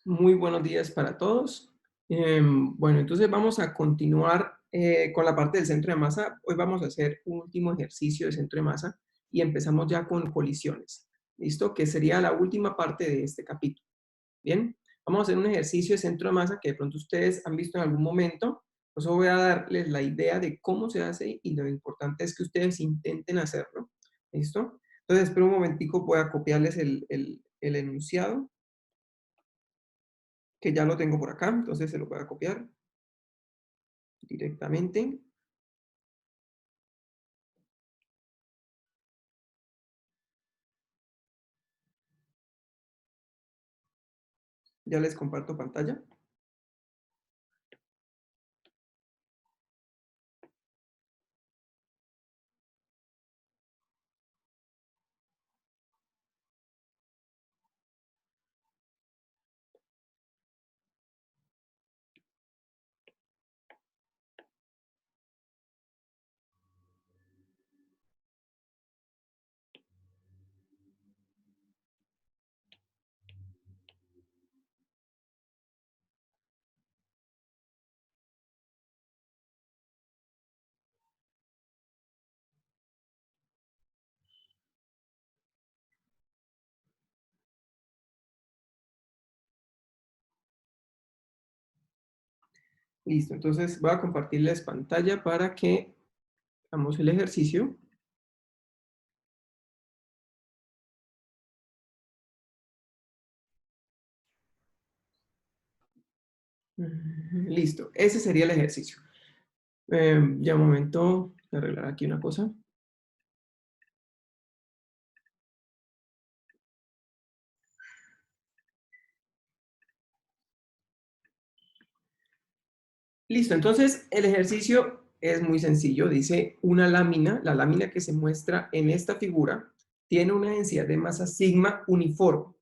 Muy buenos días para todos. Bueno, entonces vamos a continuar con la parte del centro de masa. Hoy vamos a hacer un último ejercicio de centro de masa y empezamos ya con colisiones. ¿Listo? Que sería la última parte de este capítulo. Bien, vamos a hacer un ejercicio de centro de masa que de pronto ustedes han visto en algún momento. Por eso voy a darles la idea de cómo se hace y lo importante es que ustedes intenten hacerlo. ¿Listo? Entonces, espera un momentico, voy a copiarles el enunciado que ya lo tengo por acá, entonces se lo voy a copiar directamente. Ya les comparto pantalla. Listo, entonces voy a compartirles pantalla para que hagamos el ejercicio. Listo, ese sería el ejercicio. Ya un momento, voy a arreglar aquí una cosa. Listo, entonces el ejercicio es muy sencillo. Dice una lámina, la lámina que se muestra en esta figura, tiene una densidad de masa sigma uniforme.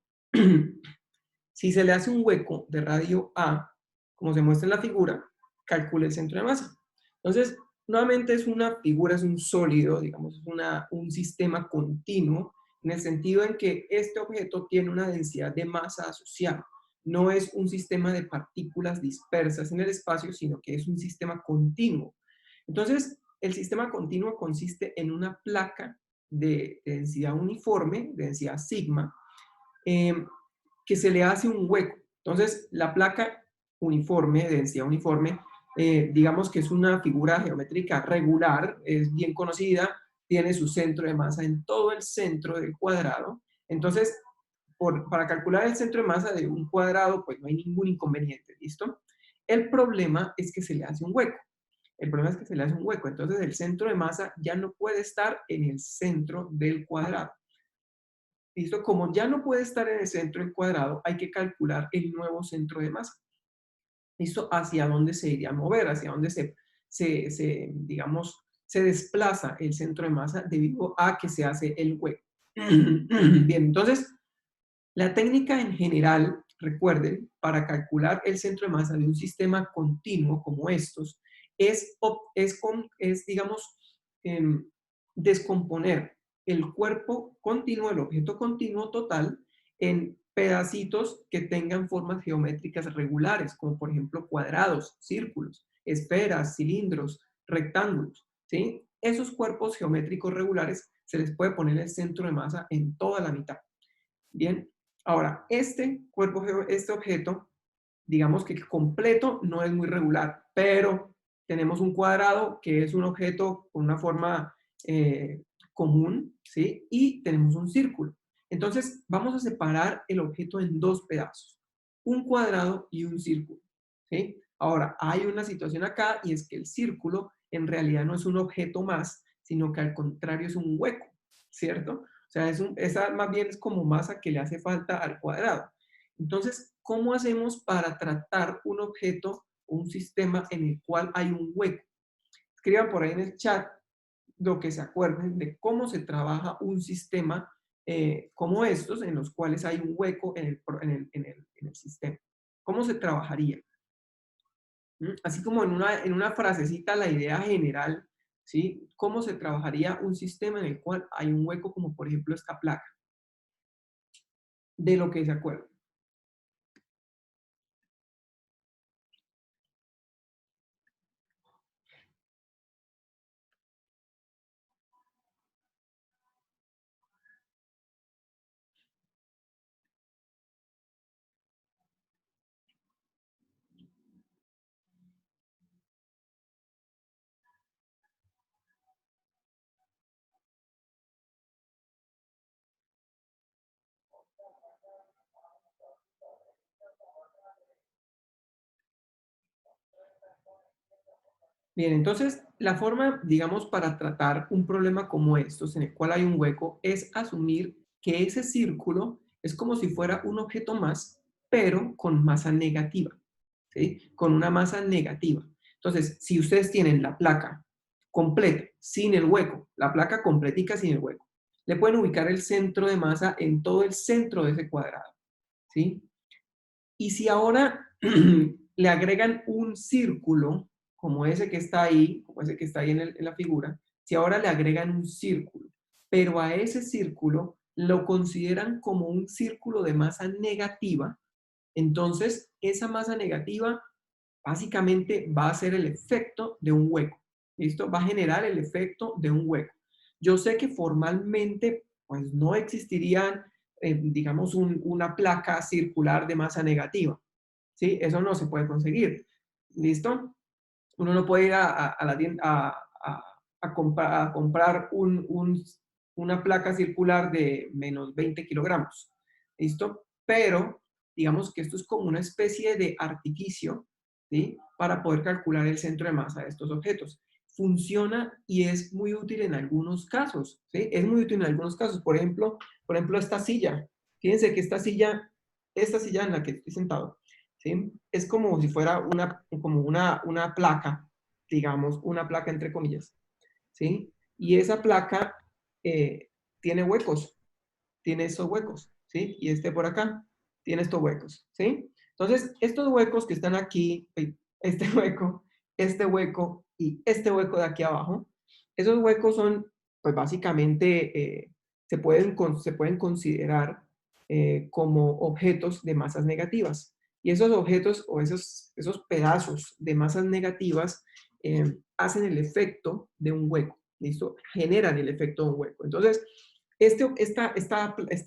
Si se le hace un hueco de radio A, como se muestra en la figura, calcule el centro de masa. Entonces, nuevamente es una figura, es un sólido, digamos, es un sistema continuo, en el sentido en que este objeto tiene una densidad de masa asociada. No es un sistema de partículas dispersas en el espacio, sino que es un sistema continuo. Entonces, el sistema continuo consiste en una placa de densidad uniforme, de densidad sigma, eh, que se le hace un hueco. Entonces, la placa uniforme, de densidad uniforme, digamos que es una figura geométrica regular, es bien conocida, tiene su centro de masa en todo el centro del cuadrado. Entonces, para calcular el centro de masa de un cuadrado, pues no hay ningún inconveniente, ¿listo? El problema es que se le hace un hueco. El problema es que se le hace un hueco. Entonces, el centro de masa ya no puede estar en el centro del cuadrado. ¿Listo? Como ya no puede estar en el centro del cuadrado, hay que calcular el nuevo centro de masa. ¿Listo? Hacia dónde se iría a mover, hacia dónde digamos, se desplaza el centro de masa debido a que se hace el hueco. Bien, entonces, la técnica en general, recuerden, para calcular el centro de masa de un sistema continuo como estos, digamos, em, descomponer el cuerpo continuo, el objeto continuo total, en pedacitos que tengan formas geométricas regulares, como por ejemplo cuadrados, círculos, esferas, cilindros, rectángulos, ¿sí? Esos cuerpos geométricos regulares se les puede poner el centro de masa en toda la mitad. Bien, ahora, este objeto, digamos que completo no es muy regular, pero tenemos un cuadrado que es un objeto con una forma común, ¿sí? Y tenemos un círculo. Entonces, vamos a separar el objeto en dos pedazos, un cuadrado y un círculo, ¿sí? Ahora, hay una situación acá y es que el círculo en realidad no es un objeto más, sino que al contrario es un hueco, ¿cierto? O sea, esa más bien es como masa que le hace falta al cuadrado. Entonces, ¿cómo hacemos para tratar un objeto o un sistema en el cual hay un hueco? Escriban por ahí en el chat lo que se acuerden de cómo se trabaja un sistema como estos, en los cuales hay un hueco en el sistema. ¿Cómo se trabajaría? Así como en una frasecita la idea general, ¿sí? ¿Cómo se trabajaría un sistema en el cual hay un hueco, como por ejemplo esta placa? De lo que se acuerda. Bien, entonces la forma, digamos, para tratar un problema como estos, en el cual hay un hueco, es asumir que ese círculo es como si fuera un objeto más, pero con masa negativa, ¿sí? Con una masa negativa. Entonces, si ustedes tienen la placa completa, sin el hueco, la placa completica sin el hueco, le pueden ubicar el centro de masa en todo el centro de ese cuadrado, ¿sí? Y si ahora le agregan un círculo, como ese que está ahí, como ese que está ahí en la figura, si ahora le agregan un círculo, pero a ese círculo lo consideran como un círculo de masa negativa, entonces esa masa negativa básicamente va a ser el efecto de un hueco. ¿Listo? Va a generar el efecto de un hueco. Yo sé que formalmente, pues no existirían, digamos, una placa circular de masa negativa. ¿Sí? Eso no se puede conseguir. ¿Listo? Uno no puede ir a la tienda a comprar una placa circular de menos 20 kilogramos. ¿Listo? Pero digamos que esto es como una especie de artificio, ¿sí? Para poder calcular el centro de masa de estos objetos. Funciona y es muy útil en algunos casos, ¿sí? Es muy útil en algunos casos. Por ejemplo esta silla. Fíjense que esta silla en la que estoy sentado, ¿sí? Es como si fuera una placa, digamos, una placa entre comillas, ¿sí? Y esa placa eh, tiene huecos, tiene estos huecos, ¿sí? Y este por acá tiene estos huecos, ¿sí? Entonces, estos huecos que están aquí, este hueco y este hueco de aquí abajo, esos huecos son, pues básicamente, se pueden considerar como objetos de masas negativas. Y esos objetos o esos pedazos de masas negativas hacen el efecto de un hueco, ¿listo? Generan el efecto de un hueco. Entonces,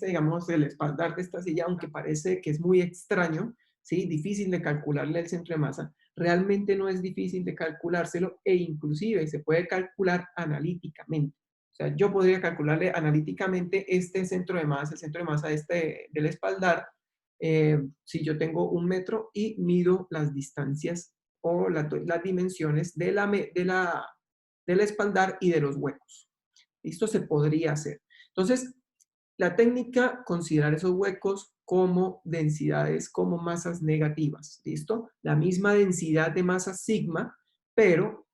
digamos, el espaldar de esta silla, aunque parece que es muy extraño, ¿sí? Difícil de calcularle el centro de masa, realmente no es difícil de calculárselo e inclusive se puede calcular analíticamente. O sea, yo podría calcularle analíticamente este centro de masa, el centro de masa del espaldar, si yo tengo 1 metro y mido las distancias o las dimensiones del espaldar y de los huecos. Esto se podría hacer. Entonces, la técnica, considerar esos huecos como densidades, como masas negativas, ¿listo? La misma densidad de masa sigma, pero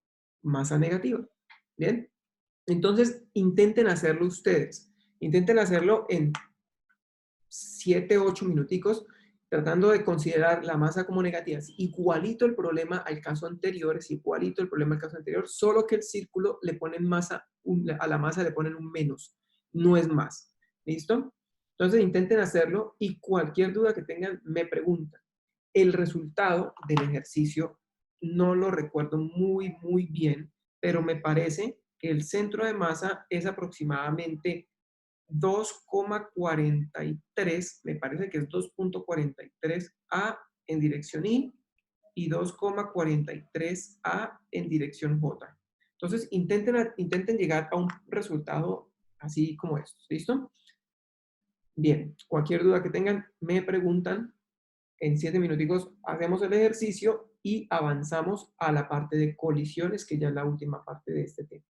masa negativa, ¿bien? Entonces, intenten hacerlo ustedes. Intenten hacerlo en 7, 8 minuticos, tratando de considerar la masa como negativa. Es igualito el problema al caso anterior, es igualito el problema al caso anterior, solo que el círculo le ponen masa, a la masa le ponen un menos, no es más. ¿Listo? Entonces intenten hacerlo y cualquier duda que tengan me preguntan. El resultado del ejercicio no lo recuerdo muy bien, pero me parece que el centro de masa es aproximadamente 2,43, me parece que es 2,43 A en dirección y 2,43 A en dirección J. Entonces, intenten llegar a un resultado así como esto. ¿Listo? Bien, cualquier duda que tengan, me preguntan. En 7 minuticos hacemos el ejercicio y avanzamos a la parte de colisiones, que ya es la última parte de este tema.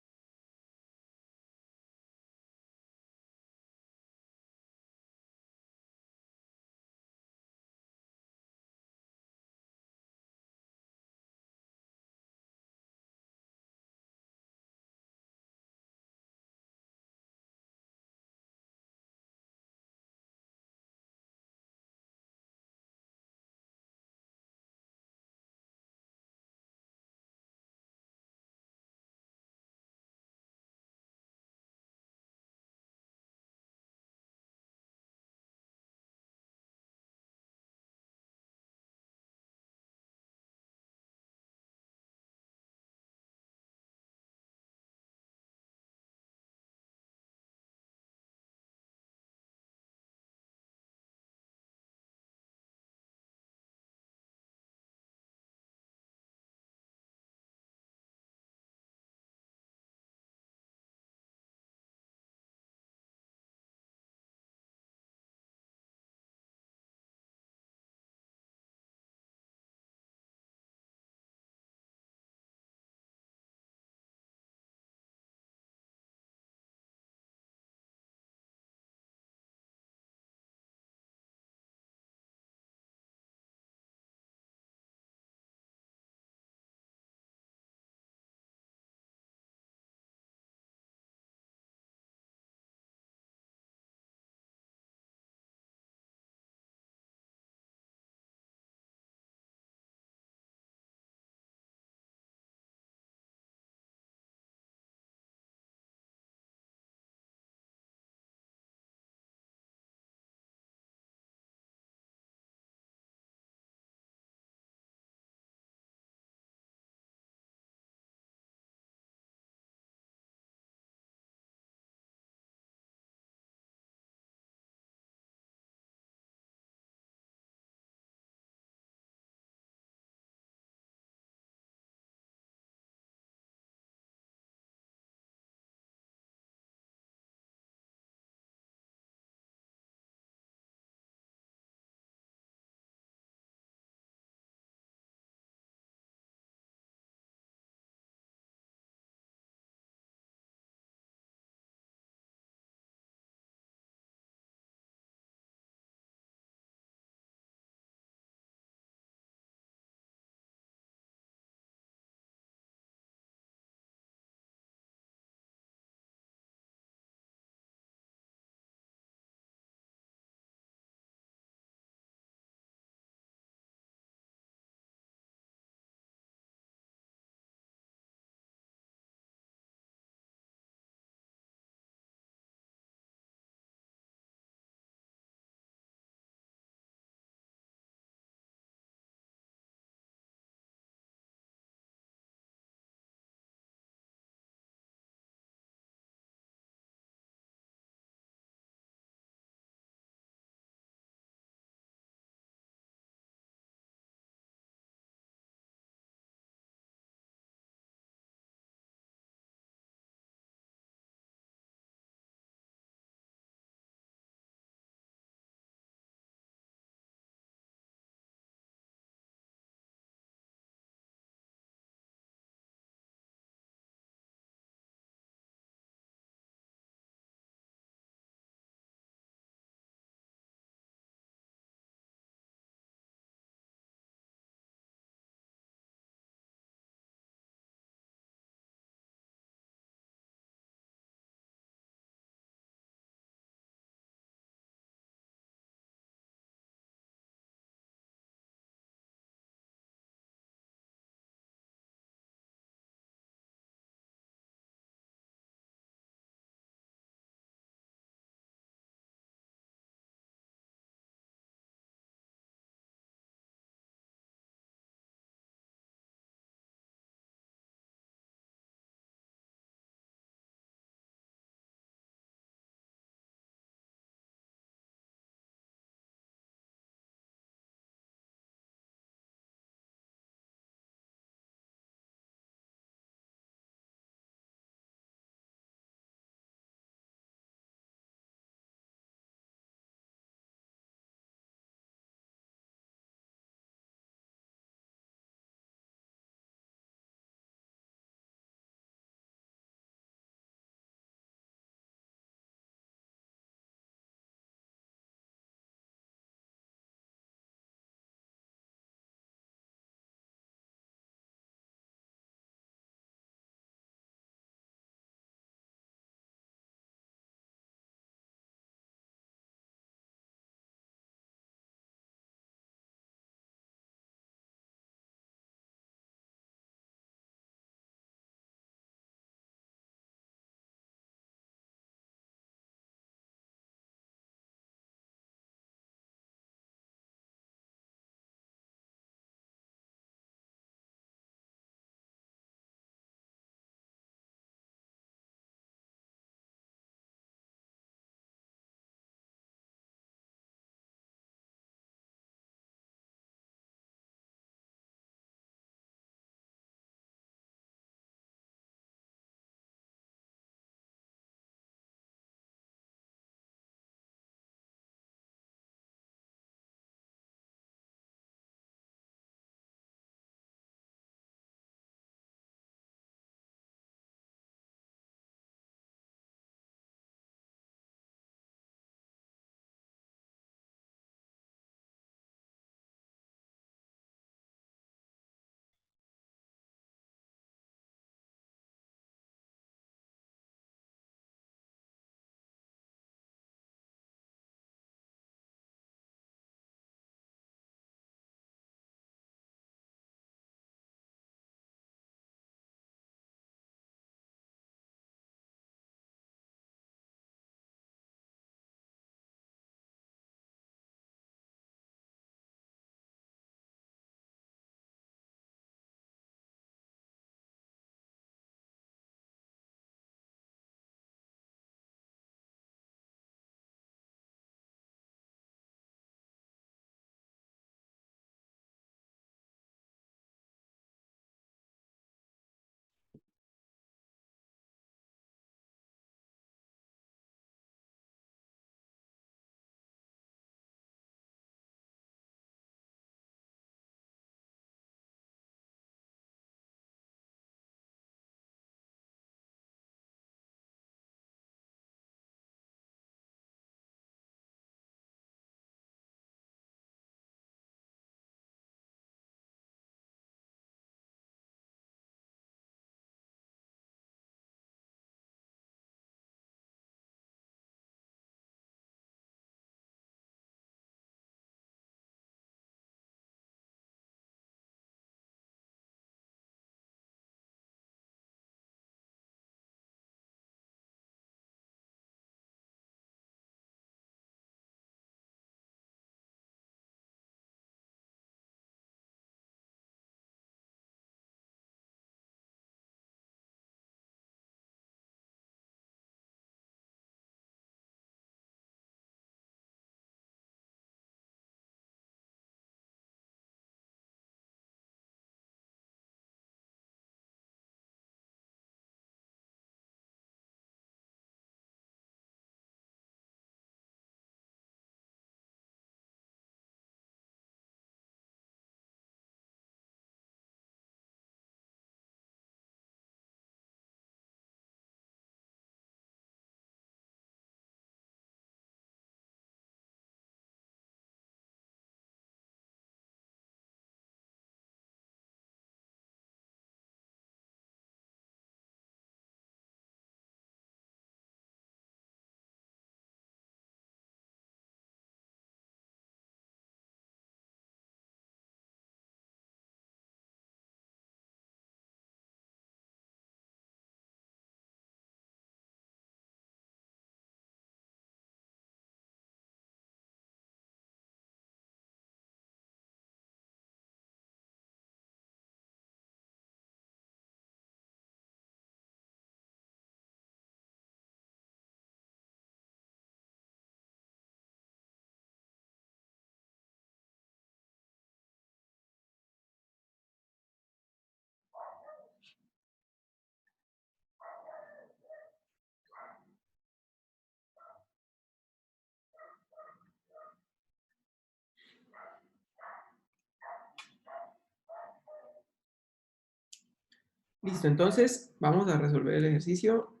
Listo, entonces vamos a resolver el ejercicio.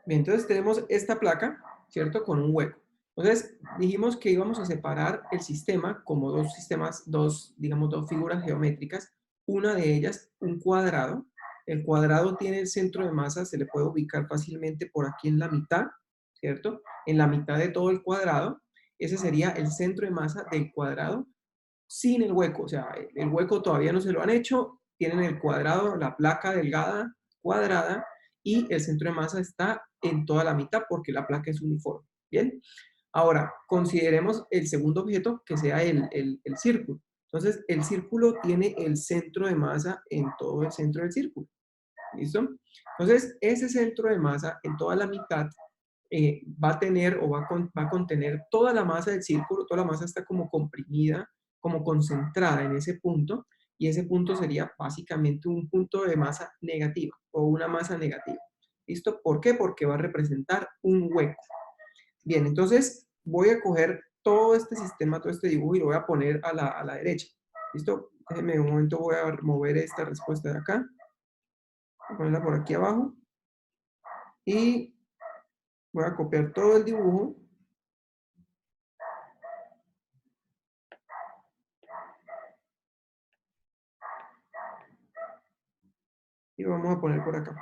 Bien, entonces tenemos esta placa, ¿cierto? Con un hueco. Entonces dijimos que íbamos a separar el sistema como dos sistemas, digamos, dos figuras geométricas. Una de ellas, un cuadrado. El cuadrado tiene el centro de masa, se le puede ubicar fácilmente por aquí en la mitad, ¿cierto? En la mitad de todo el cuadrado. Ese sería el centro de masa del cuadrado sin el hueco. O sea, el hueco todavía no se lo han hecho. Tienen el cuadrado, la placa delgada, cuadrada, y el centro de masa está en toda la mitad porque la placa es uniforme. Bien, ahora consideremos el segundo objeto que sea el círculo. Entonces, el círculo tiene el centro de masa en todo el centro del círculo. ¿Listo? Entonces, ese centro de masa en toda la mitad va a tener o va a contener toda la masa del círculo. Toda la masa está como comprimida, como concentrada en ese punto, y ese punto sería básicamente un punto de masa negativa o una masa negativa. ¿Listo? ¿Por qué? Porque va a representar un hueco. Bien, entonces voy a coger todo este sistema, todo este dibujo y lo voy a poner a la derecha. ¿Listo? Déjenme un momento, voy a mover esta respuesta de acá, voy a ponerla por aquí abajo y voy a copiar todo el dibujo y vamos a poner por acá.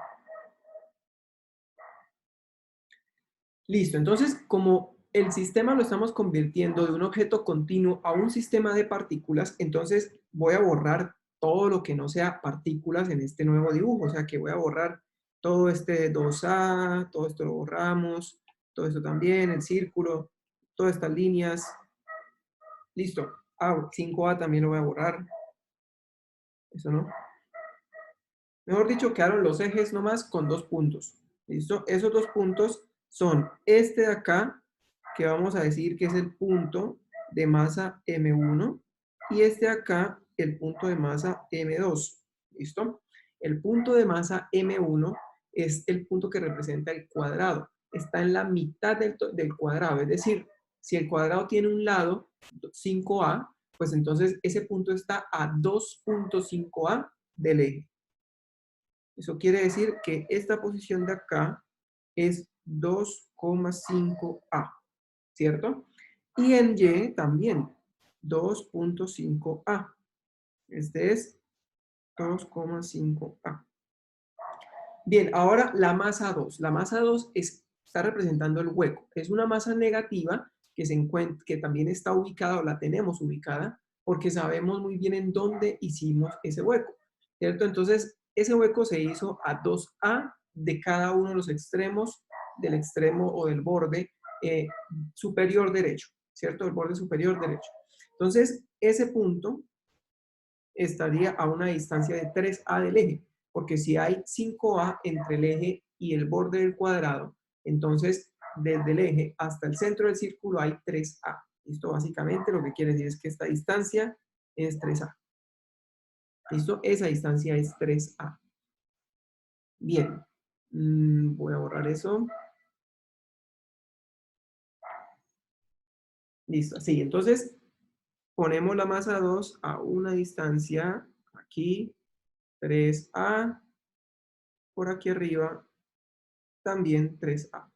Listo, entonces como el sistema lo estamos convirtiendo de un objeto continuo a un sistema de partículas, entonces voy a borrar todo lo que no sea partículas en este nuevo dibujo. O sea que voy a borrar todo este 2A, todo esto lo borramos, todo esto también, el círculo, todas estas líneas. Listo. Ah, 5A también lo voy a borrar. Eso no. Mejor dicho, quedaron los ejes nomás con dos puntos. ¿Listo? Esos dos puntos son este de acá, que vamos a decir que es el punto de masa M1, y este de acá, el punto de masa M2. ¿Listo? El punto de masa M1 es el punto que representa el cuadrado. Está en la mitad del cuadrado. Es decir, si el cuadrado tiene un lado, 5A, pues entonces ese punto está a 2.5A del eje. Eso quiere decir que esta posición de acá es 2,5A, ¿cierto? Y en Y también, 2.5A. Este es 2,5A. Bien, ahora la masa 2. La masa 2 está representando el hueco. Es una masa negativa que, que también está ubicada o la tenemos ubicada porque sabemos muy bien en dónde hicimos ese hueco, ¿cierto? Entonces, ese hueco se hizo a 2A de cada uno de los extremos del extremo o del borde superior derecho, ¿cierto? El borde superior derecho. Entonces, ese punto estaría a una distancia de 3A del eje, porque si hay 5A entre el eje y el borde del cuadrado, entonces desde el eje hasta el centro del círculo hay 3A. Esto básicamente lo que quiere decir es que esta distancia es 3A. ¿Listo? Esa distancia es 3A. Bien. Voy a borrar eso. Listo. Así, entonces ponemos la masa 2 a una distancia aquí, 3A. Por aquí arriba también 3A.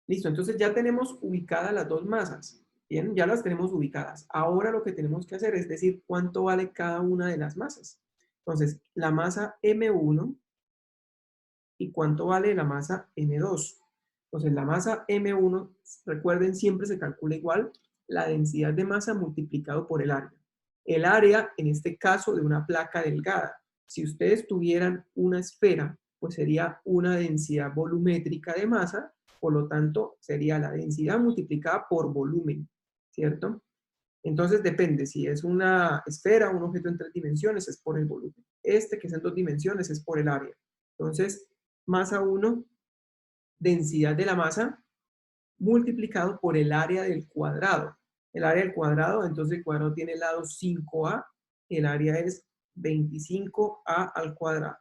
Listo, entonces ya tenemos ubicadas las dos masas. Bien, ya las tenemos ubicadas. Ahora lo que tenemos que hacer es decir cuánto vale cada una de las masas. Entonces, la masa M1 y cuánto vale la masa M2. Entonces, la masa M1, recuerden, siempre se calcula igual la densidad de masa multiplicado por el área. El área, en este caso, de una placa delgada. Si ustedes tuvieran una esfera, pues sería una densidad volumétrica de masa, por lo tanto, sería la densidad multiplicada por volumen, ¿cierto? Entonces depende, si es una esfera, un objeto en 3 dimensiones, es por el volumen. Este que es en 2 dimensiones es por el área. Entonces, masa 1, densidad de la masa, multiplicado por el área del cuadrado. El área del cuadrado, entonces el cuadrado tiene el lado 5A, el área es 25A al cuadrado.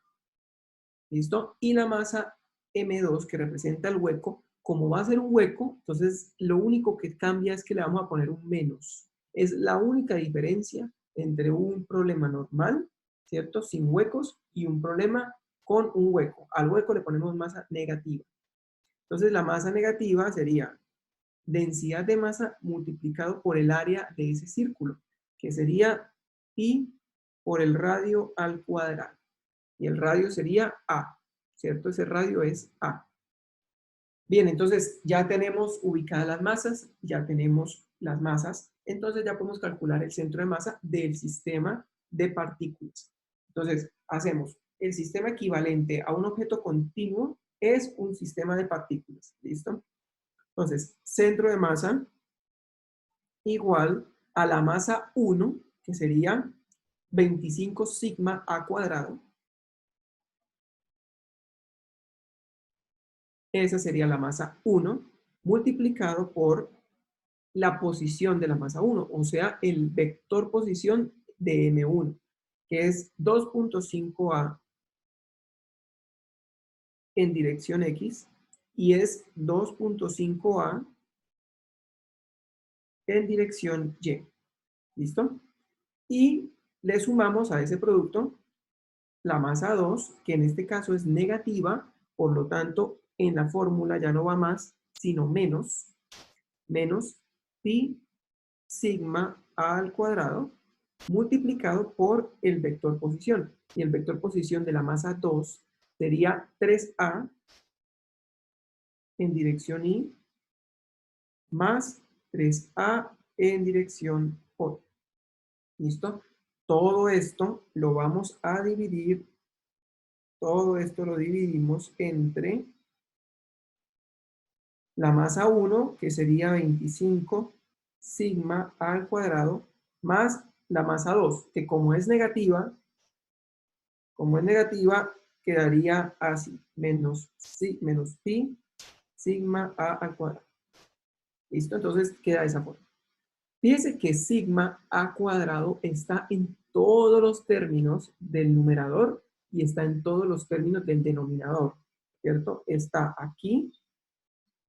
¿Listo? Y la masa M2, que representa el hueco, como va a ser un hueco, entonces lo único que cambia es que le vamos a poner un menos. Es la única diferencia entre un problema normal, ¿cierto? Sin huecos y un problema con un hueco. Al hueco le ponemos masa negativa. Entonces la masa negativa sería densidad de masa multiplicado por el área de ese círculo, que sería pi por el radio al cuadrado. Y el radio sería A, ¿cierto? Ese radio es A. Bien, entonces ya tenemos ubicadas las masas, ya tenemos las masas, entonces ya podemos calcular el centro de masa del sistema de partículas. Entonces, hacemos el sistema equivalente a un objeto continuo es un sistema de partículas, ¿listo? Entonces, centro de masa igual a la masa 1, que sería 25 sigma a cuadrado. Esa sería la masa 1 multiplicado por la posición de la masa 1, o sea, el vector posición de M1, que es 2.5A en dirección X y es 2.5A en dirección Y. ¿Listo? Y le sumamos a ese producto la masa 2, que en este caso es negativa, por lo tanto, en la fórmula ya no va más, sino menos pi sigma a al cuadrado multiplicado por el vector posición. Y el vector posición de la masa 2 sería 3A en dirección Y más 3A en dirección J. ¿Listo? Todo esto lo vamos a dividir, todo esto lo dividimos entre la masa 1, que sería 25 sigma al cuadrado, más la masa 2, que como es negativa, quedaría así, menos pi sigma a al cuadrado. ¿Listo? Entonces queda de esa forma. Fíjense que sigma a cuadrado está en todos los términos del numerador y está en todos los términos del denominador, ¿cierto? Está aquí,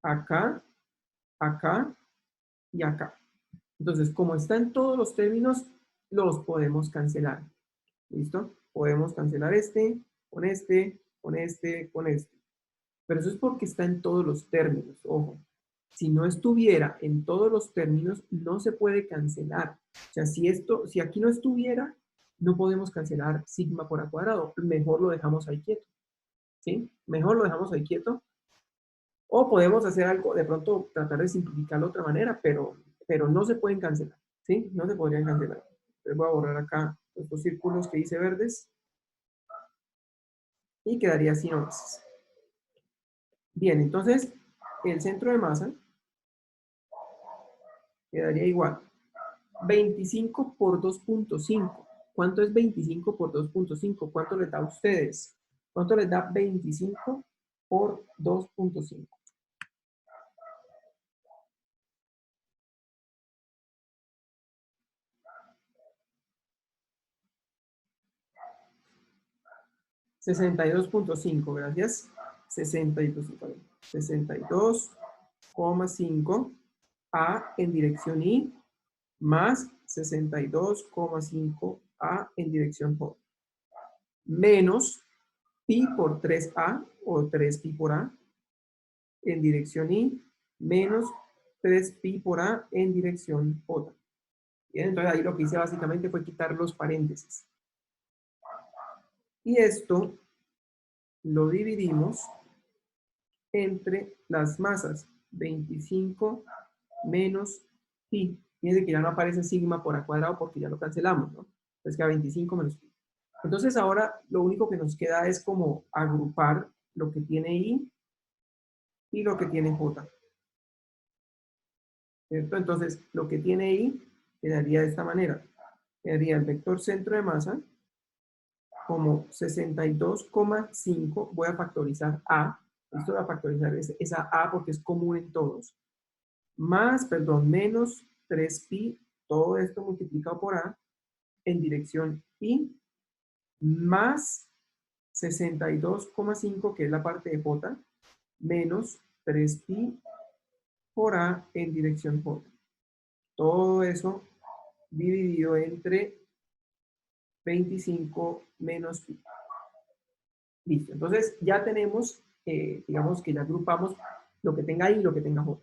acá, acá y acá. Entonces, como está en todos los términos, los podemos cancelar. ¿Listo? Podemos cancelar este, con este, con este, con este. Pero eso es porque está en todos los términos, ojo. Si no estuviera en todos los términos, no se puede cancelar. O sea, si aquí no estuviera, no podemos cancelar sigma por a cuadrado. Mejor lo dejamos ahí quieto. ¿Sí? Mejor lo dejamos ahí quieto. O podemos hacer algo, de pronto tratar de simplificarlo de otra manera, pero no se pueden cancelar. ¿Sí? No se podrían cancelar. Entonces voy a borrar acá estos círculos que hice verdes. Y quedaría así nomás. Bien, entonces el centro de masa quedaría igual. 25 por 2.5. ¿Cuánto es 25 por 2.5? ¿Cuánto les da a ustedes? ¿Cuánto les da 25 por 2.5? $62.5, gracias. 62,5 A en dirección Y más 62,5 A en dirección J. Menos pi por 3A o 3pi por A en dirección Y menos 3pi por A en dirección J. Bien, entonces ahí lo que hice básicamente fue quitar los paréntesis. Y esto lo dividimos entre las masas 25 menos pi. Fíjense que ya no aparece sigma por a cuadrado porque ya lo cancelamos, ¿no? Entonces queda 25 menos pi. Entonces ahora lo único que nos queda es como agrupar lo que tiene I y lo que tiene J. ¿Cierto? Entonces lo que tiene I quedaría de esta manera. Quedaría el vector centro de masa como 62,5. Voy a factorizar A. Esto voy a factorizar esa A porque es común en todos. Menos 3pi, todo esto multiplicado por A en dirección I, más 62,5, que es la parte de J, menos 3pi por A en dirección J. Todo eso dividido entre 25 menos pi. Listo. Entonces ya tenemos, digamos que ya agrupamos lo que tenga I y lo que tenga J.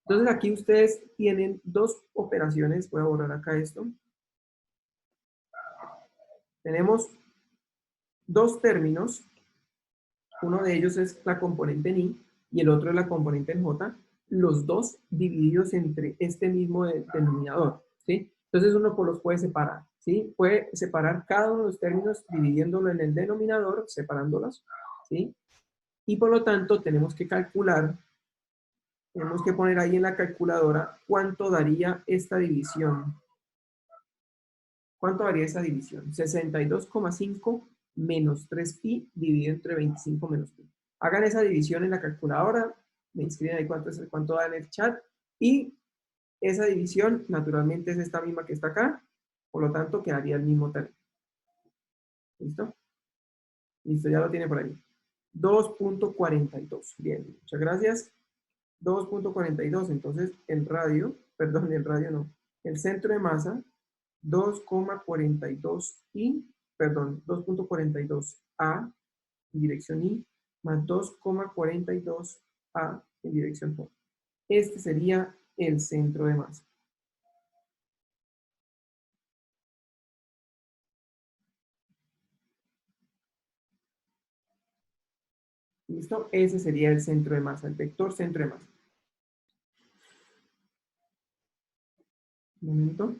Entonces aquí ustedes tienen dos operaciones. Voy a borrar acá esto. Tenemos dos términos. Uno de ellos es la componente en I y el otro es la componente en J. Los dos divididos entre este mismo denominador, ¿sí? Entonces uno los puede separar, ¿sí? Puede separar cada uno de los términos dividiéndolo en el denominador, separándolos, ¿sí? Y por lo tanto tenemos que calcular, tenemos que poner ahí en la calculadora cuánto daría esta división. ¿Cuánto daría esa división? 62,5 menos 3pi dividido entre 25 menos pi. Hagan esa división en la calculadora, me inscriben ahí cuánto da en el chat, y esa división naturalmente es esta misma que está acá, por lo tanto quedaría el mismo término. ¿Listo? Listo, ya lo tiene por ahí. 2.42. Bien, muchas gracias. 2.42, entonces el radio no, el centro de masa 2,42 I, perdón, 2.42 A en dirección I, más 2,42 A en dirección J. Este sería el centro de masa. ¿Listo? Ese sería el centro de masa, el vector centro de masa. Un momento.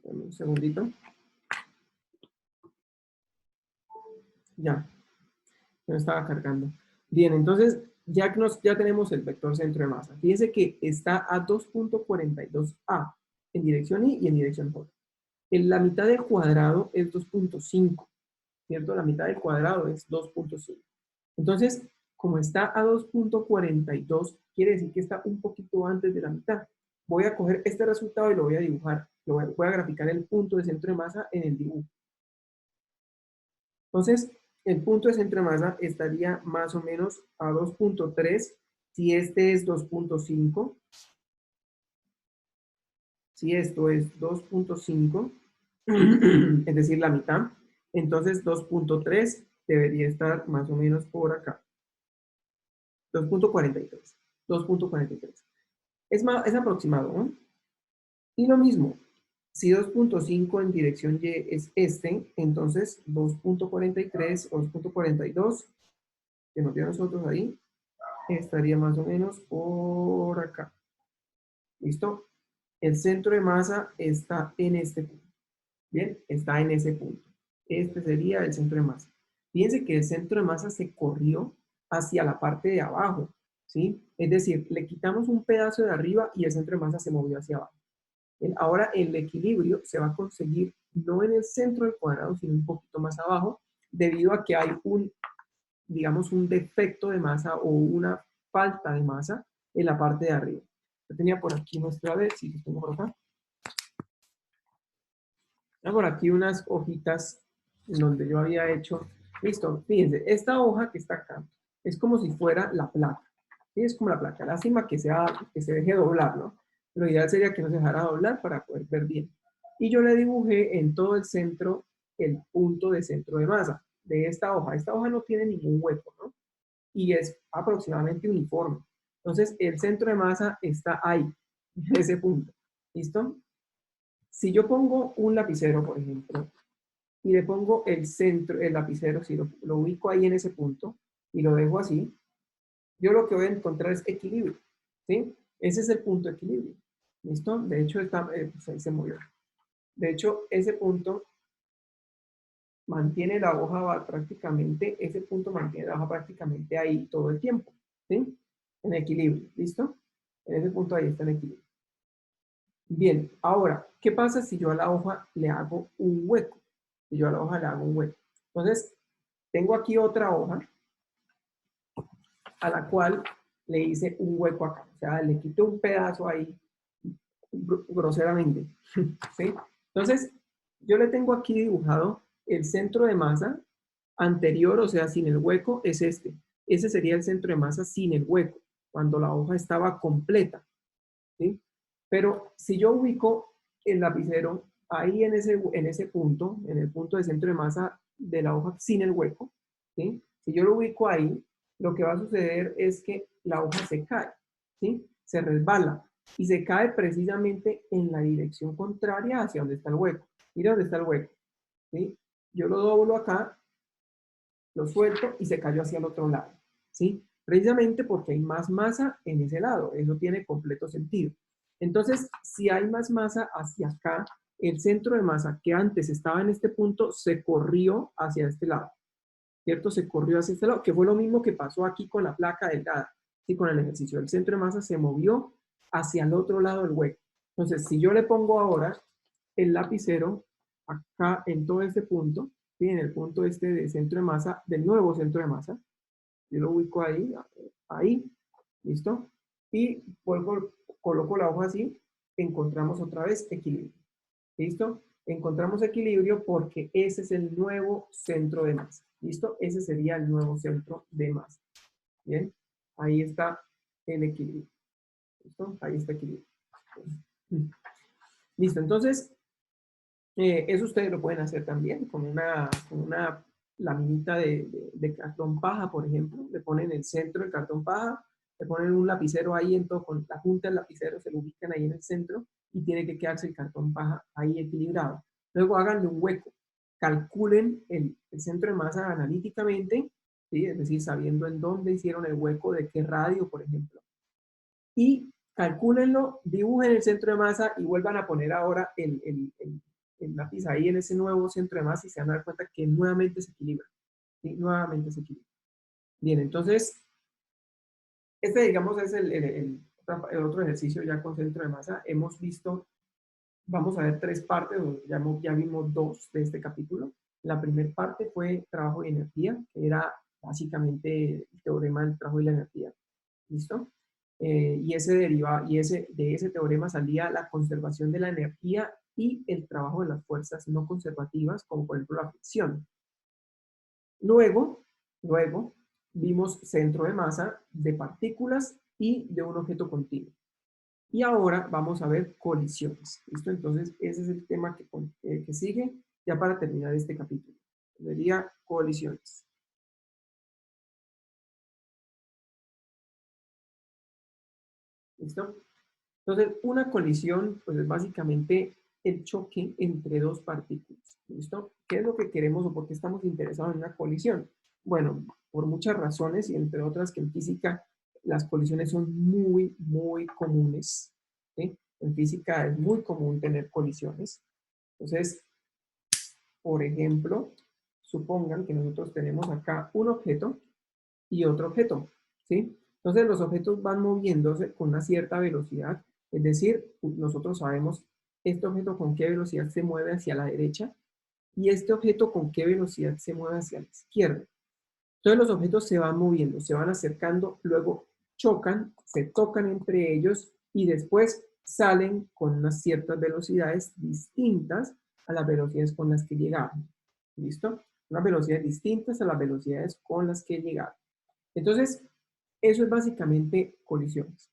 Un segundito. Ya, me estaba cargando. Bien, entonces ya tenemos el vector centro de masa. Fíjense que está a 2.42 A en dirección I y en dirección J. En la mitad del cuadrado es 2.5, ¿cierto? La mitad del cuadrado es 2.5. Entonces, como está a 2.42, quiere decir que está un poquito antes de la mitad. Voy a coger este resultado y lo voy a dibujar. Voy a graficar el punto de centro de masa en el dibujo. Entonces, el punto de centro de masa estaría más o menos a 2.3, si este es 2.5. Si esto es 2.5, es decir, la mitad, entonces 2.3 debería estar más o menos por acá. 2.43. 2.43. Es aproximado, ¿no? Y lo mismo, si 2.5 en dirección Y es este, entonces 2.43 o 2.42, que nos dio a nosotros ahí, estaría más o menos por acá. ¿Listo? El centro de masa está en este punto. Bien, está en ese punto. Este sería el centro de masa. Fíjense que el centro de masa se corrió hacia la parte de abajo, ¿sí? Es decir, le quitamos un pedazo de arriba y el centro de masa se movió hacia abajo. Bien, ahora el equilibrio se va a conseguir no en el centro del cuadrado, sino un poquito más abajo, debido a que hay digamos, un defecto de masa o una falta de masa en la parte de arriba. Yo tenía por aquí muestra, de si lo tengo por acá. Por aquí unas hojitas en donde yo había hecho, listo, fíjense, esta hoja que está acá es como si fuera la placa, ¿sí? Es como la placa, lástima que se deje doblar, ¿no? Lo ideal sería que no se dejara doblar para poder ver bien. Y yo le dibujé en todo el centro el punto de centro de masa de esta hoja. Esta hoja no tiene ningún hueco, ¿no? Y es aproximadamente uniforme. Entonces, el centro de masa está ahí, en ese punto. ¿Listo? Si yo pongo un lapicero, por ejemplo, y le pongo el centro, el lapicero, si lo ubico ahí en ese punto y lo dejo así, yo lo que voy a encontrar es equilibrio, ¿sí? Ese es el punto de equilibrio, ¿listo? De hecho, pues ahí se movió. De hecho, ese punto mantiene la hoja prácticamente, ese punto mantiene la hoja prácticamente ahí todo el tiempo, ¿sí? En equilibrio, ¿listo? En ese punto ahí está en equilibrio. Bien, ahora, ¿qué pasa si yo a la hoja le hago un hueco? Si yo a la hoja le hago un hueco. Entonces, tengo aquí otra hoja a la cual le hice un hueco acá. O sea, le quité un pedazo ahí groseramente. ¿Sí? Entonces, yo le tengo aquí dibujado el centro de masa anterior, o sea, sin el hueco, es este. Ese sería el centro de masa sin el hueco, cuando la hoja estaba completa. ¿Sí? Pero si yo ubico el lapicero ahí en ese punto, en el punto de centro de masa de la hoja sin el hueco, ¿sí? Si yo lo ubico ahí, lo que va a suceder es que la hoja se cae, ¿sí? Se resbala y se cae precisamente en la dirección contraria hacia donde está el hueco. Mira dónde está el hueco, ¿sí? Yo lo doblo acá, lo suelto y se cayó hacia el otro lado, ¿sí? Precisamente porque hay más masa en ese lado, eso tiene completo sentido. Entonces, si hay más masa hacia acá, el centro de masa que antes estaba en este punto se corrió hacia este lado, ¿cierto? Se corrió hacia este lado, que fue lo mismo que pasó aquí con la placa delgada, ¿sí? Con el ejercicio. El centro de masa se movió hacia el otro lado del hueco. Entonces, si yo le pongo ahora el lapicero acá en todo este punto, ¿sí? En el punto este de centro de masa, del nuevo centro de masa, yo lo ubico ahí, ahí, ¿listo? Y vuelvo, coloco la hoja así, encontramos otra vez equilibrio, ¿listo? Encontramos equilibrio porque ese es el nuevo centro de masa, ¿listo? Ese sería el nuevo centro de masa, ¿bien? Ahí está el equilibrio, ¿listo? Ahí está el equilibrio. Listo, entonces, eso ustedes lo pueden hacer también con una laminita de cartón paja, por ejemplo. Le ponen el centro del cartón paja, le ponen un lapicero ahí, con la punta del lapicero se lo ubican ahí en el centro y tiene que quedarse el cartón paja ahí equilibrado. Luego háganle un hueco, calculen el centro de masa analíticamente, ¿sí? Es decir, sabiendo en dónde hicieron el hueco, de qué radio, por ejemplo. Y calcúlenlo, dibujen el centro de masa y vuelvan a poner ahora el lápiz ahí en ese nuevo centro de masa y se van a dar cuenta que nuevamente se equilibra. ¿Sí? Nuevamente se equilibra. Bien, entonces, este digamos es el otro ejercicio ya con centro de masa. Hemos visto, vamos a ver tres partes, ya vimos dos de este capítulo. La primera parte fue trabajo y energía, que era básicamente el teorema del trabajo y la energía. ¿Listo? De ese teorema salía la conservación de la energía y el trabajo de las fuerzas no conservativas, como por ejemplo la fricción. Luego vimos centro de masa de partículas y de un objeto continuo. Y ahora vamos a ver colisiones. ¿Listo? Entonces, ese es el tema que sigue ya para terminar este capítulo. Sería colisiones. ¿Listo? Entonces, una colisión, pues es básicamente el choque entre dos partículas. ¿Listo? ¿Qué es lo que queremos o por qué estamos interesados en una colisión? Bueno, por muchas razones y entre otras que en física las colisiones son muy comunes. ¿Sí? En física es muy común tener colisiones. Entonces, por ejemplo, supongan que nosotros tenemos acá un objeto y otro objeto, ¿sí? Entonces los objetos van moviéndose con una cierta velocidad, es decir, nosotros sabemos este objeto con qué velocidad se mueve hacia la derecha y este objeto con qué velocidad se mueve hacia la izquierda. Entonces los objetos se van moviendo, se van acercando, luego chocan, se tocan entre ellos y después salen con unas ciertas velocidades distintas a las velocidades con las que llegaron. ¿Listo? Unas velocidades distintas a las velocidades con las que llegaron. Entonces, eso es básicamente colisiones.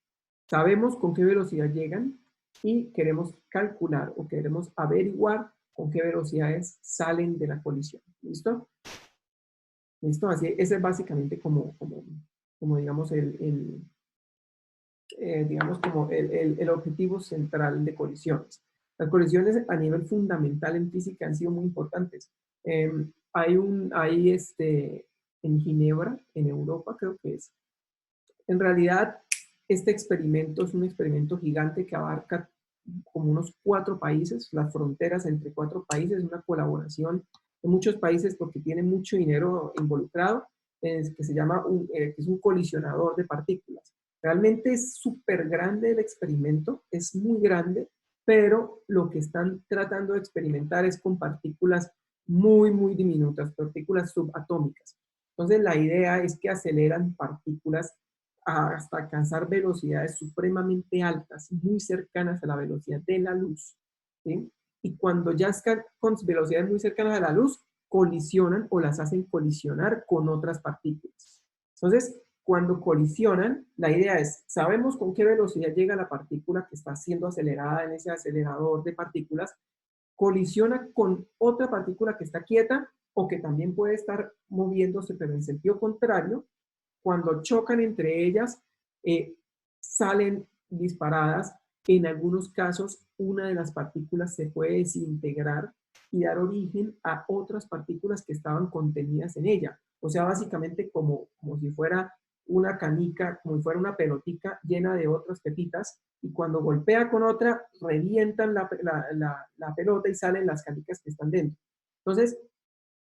Sabemos con qué velocidad llegan y queremos calcular o queremos averiguar con qué velocidades salen de la colisión. ¿Listo? ¿Listo? Así, ese es básicamente como digamos, digamos como el objetivo central de colisiones. Las colisiones a nivel fundamental en física han sido muy importantes. En Ginebra, en Europa, creo que es. En realidad, este experimento es un experimento gigante que abarca como unos 4 países, las fronteras entre 4 países, una colaboración de muchos países porque tiene mucho dinero involucrado, que se llama que es un colisionador de partículas. Realmente es súper grande el experimento, es muy grande, pero lo que están tratando de experimentar es con partículas muy diminutas, partículas subatómicas. Entonces la idea es que aceleran partículas hasta alcanzar velocidades supremamente altas, muy cercanas a la velocidad de la luz. ¿Sí? Y cuando ya están con velocidades muy cercanas a la luz, colisionan o las hacen colisionar con otras partículas. Entonces, cuando colisionan, la idea es, sabemos con qué velocidad llega la partícula que está siendo acelerada en ese acelerador de partículas, colisiona con otra partícula que está quieta o que también puede estar moviéndose, pero en sentido contrario. Cuando chocan entre ellas, salen disparadas. En algunos casos, una de las partículas se puede desintegrar y dar origen a otras partículas que estaban contenidas en ella. O sea, básicamente como si fuera una canica, como si fuera una pelotica llena de otras pepitas, y cuando golpea con otra, revientan la pelota y salen las canicas que están dentro. Entonces,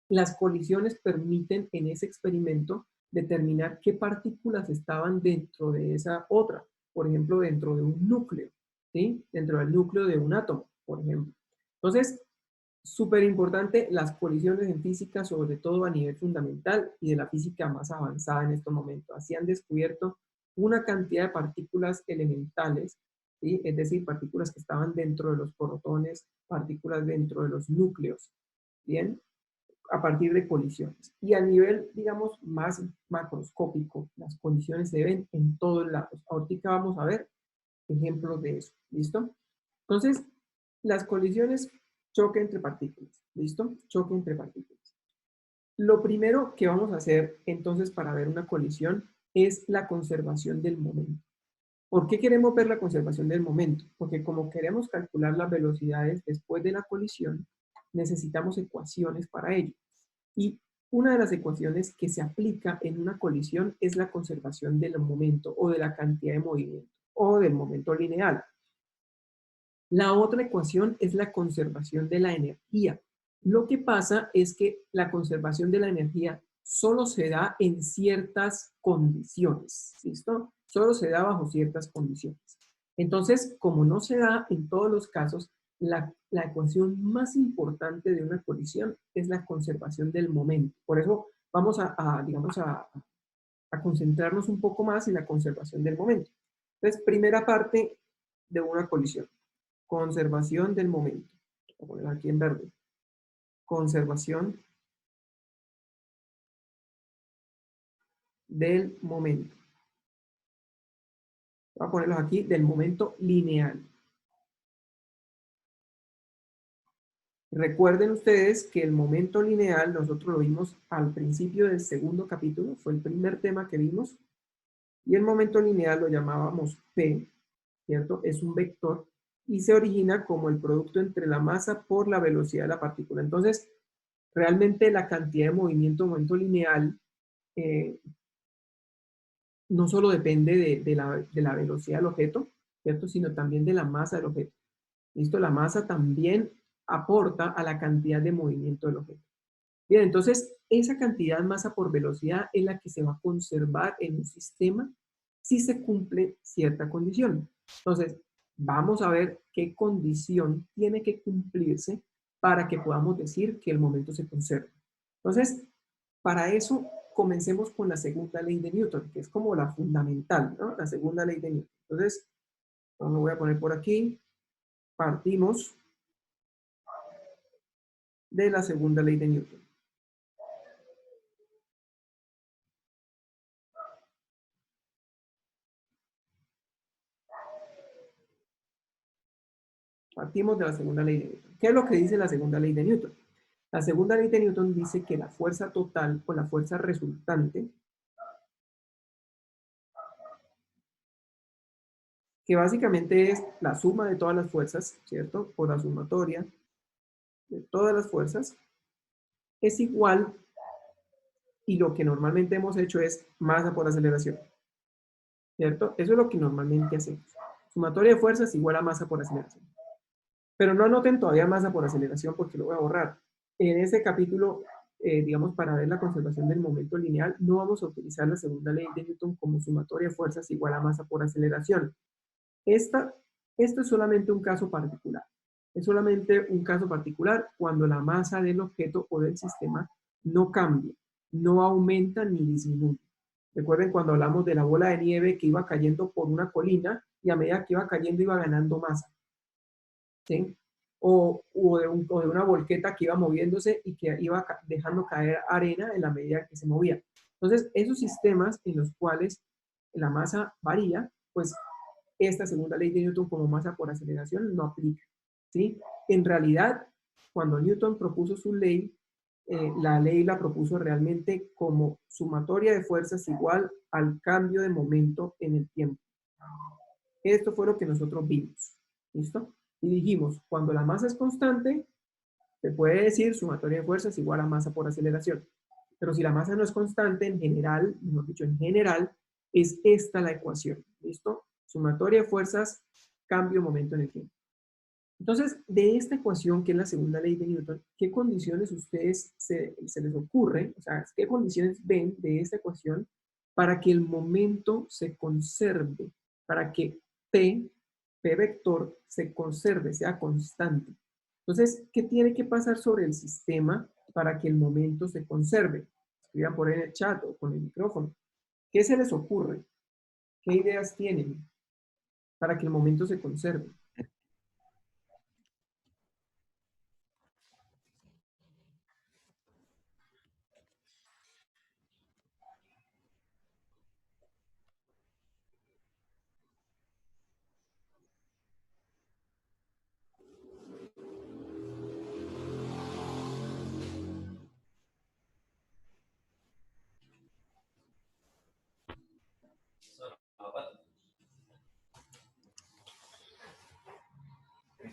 las colisiones permiten en ese experimento determinar qué partículas estaban dentro de esa otra, por ejemplo, dentro de un núcleo, ¿sí? Dentro del núcleo de un átomo, por ejemplo. Entonces, súper importante las colisiones en física, sobre todo a nivel fundamental y de la física más avanzada en estos momentos. Así han descubierto una cantidad de partículas elementales, ¿sí? Es decir, partículas que estaban dentro de los protones, partículas dentro de los núcleos, ¿bien? A partir de colisiones. Y a nivel, digamos, más macroscópico, las colisiones se ven en todos lados. Ahorita vamos a ver ejemplos de eso. ¿Listo? Entonces, las colisiones, choque entre partículas. ¿Listo? Choque entre partículas. Lo primero que vamos a hacer entonces para ver una colisión es la conservación del momento. ¿Por qué queremos ver la conservación del momento? Porque como queremos calcular las velocidades después de la colisión, necesitamos ecuaciones para ello. Y una de las ecuaciones que se aplica en una colisión es la conservación del momento o de la cantidad de movimiento o del momento lineal. La otra ecuación es la conservación de la energía. Lo que pasa es que la conservación de la energía solo se da en ciertas condiciones, ¿listo? Solo se da bajo ciertas condiciones. Entonces, como no se da en todos los casos, la ecuación más importante de una colisión es la conservación del momento. Por eso vamos digamos, a concentrarnos un poco más en la conservación del momento. Entonces, primera parte de una colisión. Conservación del momento. Voy a poner aquí en verde. Conservación del momento. Voy a ponerlos aquí del momento lineal. Recuerden ustedes que el momento lineal nosotros lo vimos al principio del segundo capítulo, fue el primer tema que vimos, y el momento lineal lo llamábamos P, ¿cierto? Es un vector y se origina como el producto entre la masa por la velocidad de la partícula. Entonces, realmente la cantidad de movimiento, momento lineal, no solo depende de la velocidad del objeto, ¿cierto? Sino también de la masa del objeto. ¿Listo? La masa también aporta a la cantidad de movimiento del objeto. Bien, entonces esa cantidad masa por velocidad es la que se va a conservar en un sistema si se cumple cierta condición. Entonces, vamos a ver qué condición tiene que cumplirse para que podamos decir que el momento se conserva. Entonces, para eso, comencemos con la segunda ley de Newton, que es como la fundamental, ¿no? La segunda ley de Newton. Entonces, lo voy a poner por aquí. Partimos de la segunda ley de Newton. Partimos de la segunda ley de Newton. ¿Qué es lo que dice la segunda ley de Newton? La segunda ley de Newton dice que la fuerza total o la fuerza resultante, que básicamente es la suma de todas las fuerzas, ¿cierto? Por la sumatoria de todas las fuerzas, es igual, y lo que normalmente hemos hecho es masa por aceleración, ¿cierto? Eso es lo que normalmente hacemos. Sumatoria de fuerzas igual a masa por aceleración. Pero no anoten todavía masa por aceleración porque lo voy a borrar. En este capítulo, digamos, para ver la conservación del momento lineal, no vamos a utilizar la segunda ley de Newton como sumatoria de fuerzas igual a masa por aceleración. Esto es solamente un caso particular. Es solamente un caso particular cuando la masa del objeto o del sistema no cambia, no aumenta ni disminuye. Recuerden cuando hablamos de la bola de nieve que iba cayendo por una colina y a medida que iba cayendo iba ganando masa, ¿sí? o de una volqueta que iba moviéndose y que iba dejando caer arena en la medida que se movía. Entonces, esos sistemas en los cuales la masa varía, pues esta segunda ley de Newton como masa por aceleración no aplica, ¿sí? En realidad, cuando Newton propuso su ley, la ley la propuso realmente como sumatoria de fuerzas igual al cambio de momento en el tiempo. Esto fue lo que nosotros vimos, ¿listo? Y dijimos, cuando la masa es constante, se puede decir sumatoria de fuerzas igual a masa por aceleración. Pero si la masa no es constante, en general, mejor dicho, en general, es esta la ecuación, ¿listo? Sumatoria de fuerzas, cambio momento en el tiempo. Entonces, de esta ecuación, que es la segunda ley de Newton, ¿qué condiciones ustedes se les ocurre? O sea, ¿qué condiciones ven de esta ecuación para que el momento se conserve? Para que P vector, se conserve, sea constante. Entonces, ¿qué tiene que pasar sobre el sistema para que el momento se conserve? Escriban por ahí en el chat o con el micrófono. ¿Qué se les ocurre? ¿Qué ideas tienen para que el momento se conserve?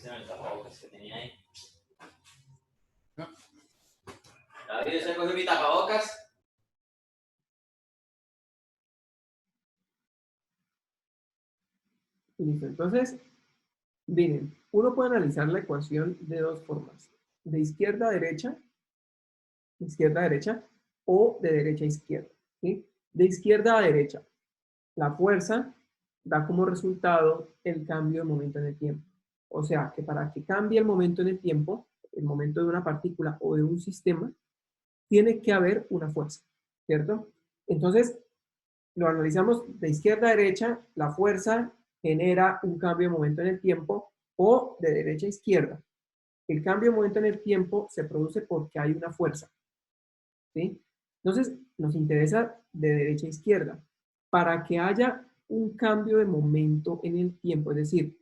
El tapabocas que tenía ahí. David, ¿se cogió mi tapabocas? Listo. Entonces, miren, uno puede analizar la ecuación de dos formas, de izquierda a derecha o de derecha a izquierda, ¿sí? De izquierda a derecha, la fuerza da como resultado el cambio de momento en el tiempo. O sea, que para que cambie el momento en el tiempo, el momento de una partícula o de un sistema, tiene que haber una fuerza, ¿cierto? Entonces, lo analizamos de izquierda a derecha, la fuerza genera un cambio de momento en el tiempo, o de derecha a izquierda. El cambio de momento en el tiempo se produce porque hay una fuerza, ¿sí? Entonces, nos interesa de derecha a izquierda. Para que haya un cambio de momento en el tiempo, es decir,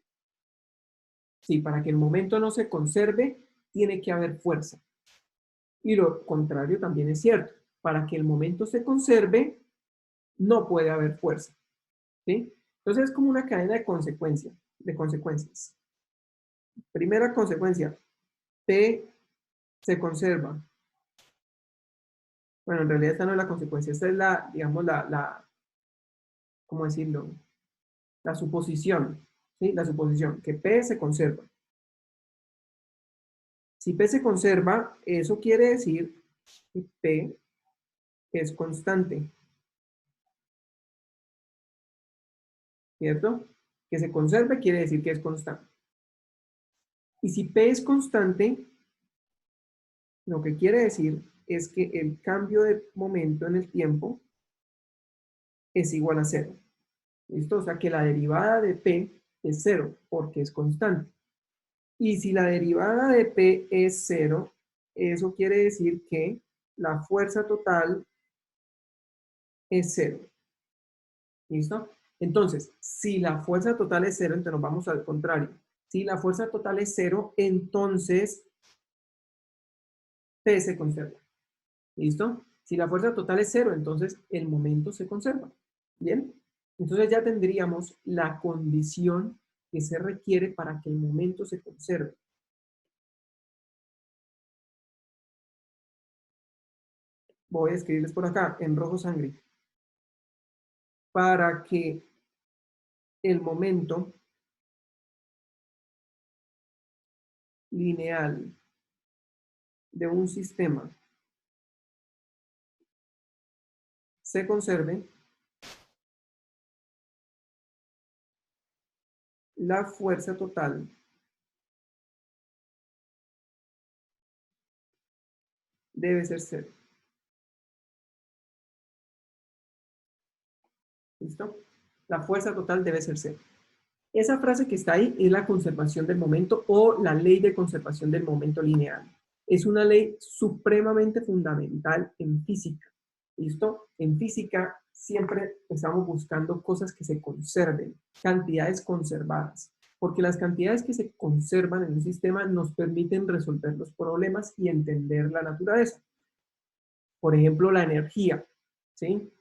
sí, para que el momento no se conserve, tiene que haber fuerza. Y lo contrario también es cierto. Para que el momento se conserve, no puede haber fuerza, ¿sí? Entonces es como una cadena de consecuencias. Primera consecuencia, P se conserva. Bueno, en realidad esta no es la consecuencia, esta es la, digamos, ¿cómo decirlo? La suposición, ¿sí? La suposición, que P se conserva. Si P se conserva, eso quiere decir que P es constante, ¿cierto? Que se conserve quiere decir que es constante. Y si P es constante, lo que quiere decir es que el cambio de momento en el tiempo es igual a cero. ¿Listo? O sea que la derivada de P es cero porque es constante. Y si la derivada de P es cero, eso quiere decir que la fuerza total es cero. ¿Listo? Entonces, si la fuerza total es cero, entonces nos vamos al contrario. Si la fuerza total es cero, entonces P se conserva. ¿Listo? Si la fuerza total es cero, entonces el momento se conserva. ¿Bien? Entonces ya tendríamos la condición que se requiere para que el momento se conserve. Voy a escribirles por acá, en rojo sangre. Para que el momento lineal de un sistema se conserve, la fuerza total debe ser cero. ¿Listo? La fuerza total debe ser cero. Esa frase que está ahí es la conservación del momento o la ley de conservación del momento lineal. Es una ley supremamente fundamental en física. ¿Listo? En física siempre estamos buscando cosas que se conserven, cantidades conservadas, porque las cantidades que se conservan en un sistema nos permiten resolver los problemas y entender la naturaleza. Por ejemplo, la energía, ¿sí?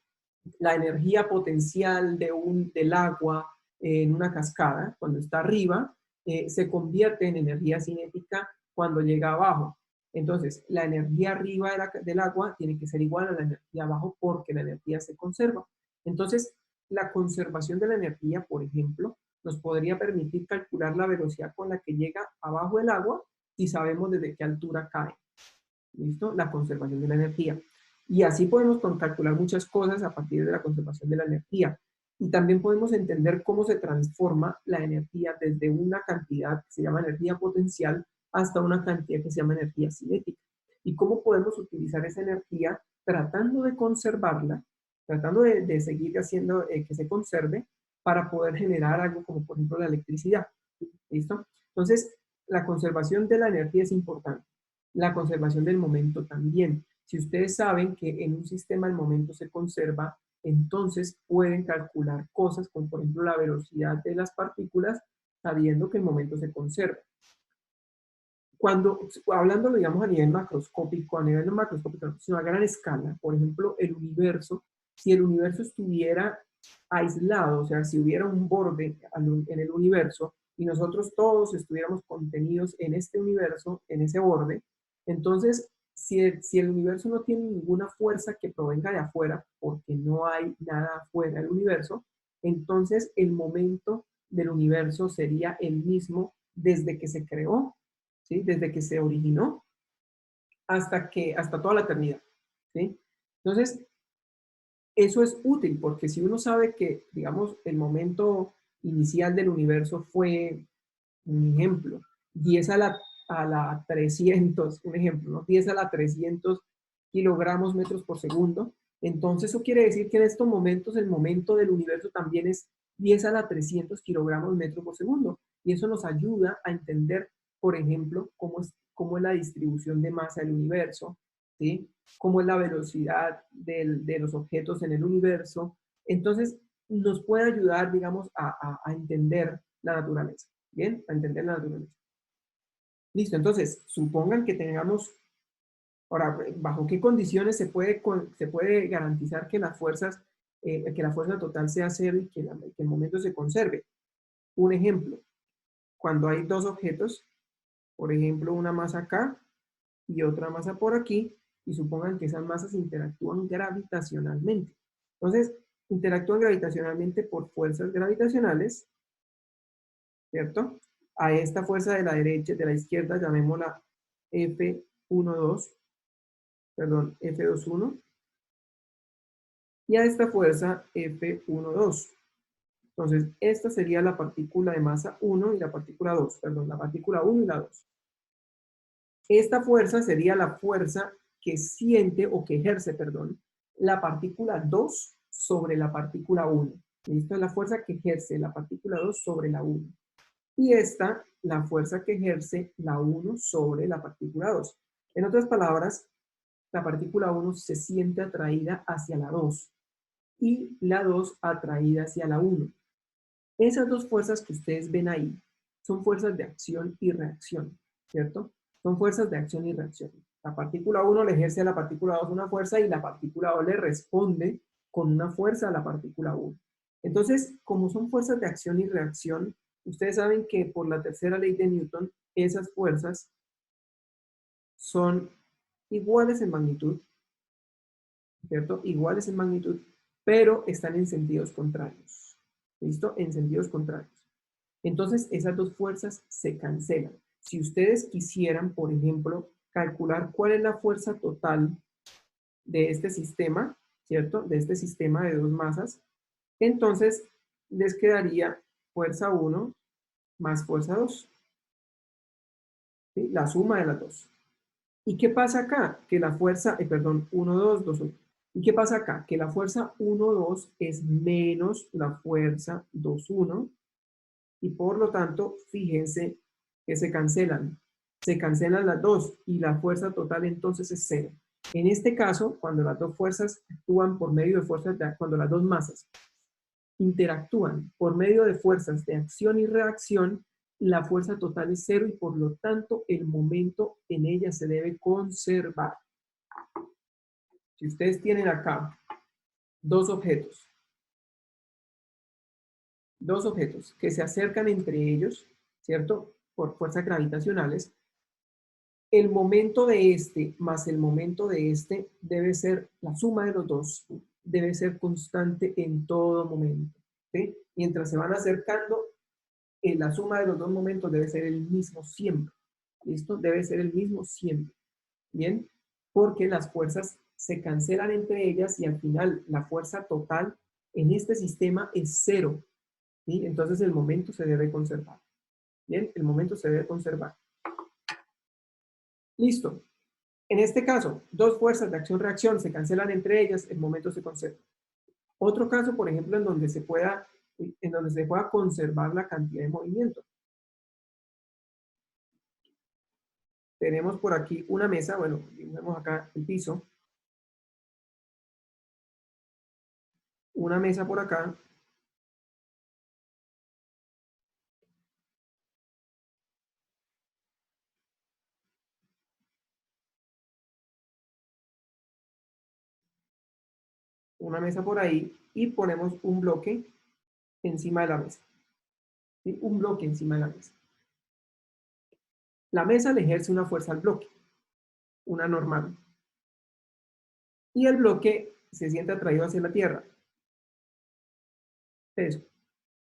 La energía potencial del agua en una cascada, cuando está arriba, se convierte en energía cinética cuando llega abajo. Entonces, la energía arriba del agua tiene que ser igual a la energía abajo porque la energía se conserva. Entonces, la conservación de la energía, por ejemplo, nos podría permitir calcular la velocidad con la que llega abajo el agua si sabemos desde qué altura cae. ¿Listo? La conservación de la energía. Y así podemos calcular muchas cosas a partir de la conservación de la energía. Y también podemos entender cómo se transforma la energía desde una cantidad que se llama energía potencial hasta una cantidad que se llama energía cinética. Y cómo podemos utilizar esa energía tratando de conservarla, tratando de seguir haciendo que se conserve para poder generar algo como por ejemplo la electricidad. ¿Listo? Entonces, la conservación de la energía es importante. La conservación del momento también. Si ustedes saben que en un sistema el momento se conserva, entonces pueden calcular cosas como por ejemplo la velocidad de las partículas sabiendo que el momento se conserva. Cuando, hablando digamos a nivel macroscópico, sino a gran escala, por ejemplo el universo, si el universo estuviera aislado, o sea, si hubiera un borde en el universo y nosotros todos estuviéramos contenidos en este universo, en ese borde, entonces si el universo no tiene ninguna fuerza que provenga de afuera, porque no hay nada afuera del universo, entonces el momento del universo sería el mismo desde que se creó, ¿sí? Desde que se originó hasta toda la eternidad, ¿sí? Entonces, eso es útil porque si uno sabe que, digamos, el momento inicial del universo fue, un ejemplo, 10 a la 300, un ejemplo, ¿no? 10 a la 300 kilogramos metros por segundo, entonces eso quiere decir que en estos momentos el momento del universo también es 10 a la 300 kilogramos metros por segundo. Y eso nos ayuda a entender, por ejemplo, cómo es la distribución de masa del universo, ¿sí? Cómo es la velocidad de los objetos en el universo. Entonces, nos puede ayudar, digamos, a entender la naturaleza. Bien, a entender la naturaleza. Listo, entonces, supongan que tengamos, ahora, ¿bajo qué condiciones se puede garantizar que las fuerzas, que la fuerza total sea cero y que el momento se conserve? Un ejemplo, cuando hay dos objetos, por ejemplo, una masa acá y otra masa por aquí, y supongan que esas masas interactúan gravitacionalmente. Entonces, interactúan gravitacionalmente por fuerzas gravitacionales, ¿cierto? A esta fuerza de la derecha, de la izquierda, llamémosla F12, perdón, F21, y a esta fuerza F12. Entonces, esta sería la partícula de masa 1 y la partícula 2, perdón, la partícula 1 y la 2. Esta fuerza sería la fuerza que siente o que ejerce, perdón, la partícula 2 sobre la partícula 1. Esta es la fuerza que ejerce la partícula 2 sobre la 1. Y esta, la fuerza que ejerce la 1 sobre la partícula 2. En otras palabras, la partícula 1 se siente atraída hacia la 2 y la 2 atraída hacia la 1. Esas dos fuerzas que ustedes ven ahí son fuerzas de acción y reacción, ¿cierto? Son fuerzas de acción y reacción. La partícula 1 le ejerce a la partícula 2 una fuerza y la partícula 2 le responde con una fuerza a la partícula 1. Entonces, como son fuerzas de acción y reacción, ustedes saben que por la tercera ley de Newton, esas fuerzas son iguales en magnitud, ¿cierto? Iguales en magnitud, pero están en sentidos contrarios. ¿Listo? En sentidos contrarios. Entonces, esas dos fuerzas se cancelan. Si ustedes quisieran, por ejemplo, calcular cuál es la fuerza total de este sistema, ¿cierto? De este sistema de dos masas, entonces les quedaría fuerza 1 más fuerza 2. ¿Sí? La suma de las dos. ¿Y qué pasa acá? Que la fuerza, perdón, 1, 2, 2, 1. ¿Y qué pasa acá? Que la fuerza 1, 2 es menos la fuerza 2, 1. y por lo tanto, fíjense que se cancelan. Se cancelan las dos y la fuerza total entonces es cero. En este caso, cuando las dos fuerzas actúan por medio de fuerzas, cuando las dos masas interactúan por medio de fuerzas de acción y reacción, la fuerza total es cero y por lo tanto el momento en ella se debe conservar. Si ustedes tienen acá dos objetos que se acercan entre ellos, ¿cierto? Por fuerzas gravitacionales, el momento de este más el momento de este debe ser, la suma de los dos, debe ser constante en todo momento. ¿Sí? Mientras se van acercando, la suma de los dos momentos debe ser el mismo siempre. ¿Listo? Debe ser el mismo siempre. ¿Bien? Porque las fuerzas se cancelan entre ellas y al final la fuerza total en este sistema es cero. ¿Sí? Entonces el momento se debe conservar. Bien, el momento se debe conservar. Listo. En este caso, dos fuerzas de acción-reacción se cancelan entre ellas, el momento se conserva. Otro caso, por ejemplo, en donde se pueda conservar la cantidad de movimiento. Tenemos por aquí una mesa, bueno, vemos acá el piso. Una mesa por acá. Una mesa por ahí y ponemos un bloque encima de la mesa. ¿Sí? Un bloque encima de la mesa. La mesa le ejerce una fuerza al bloque, una normal. Y el bloque se siente atraído hacia la tierra. Peso.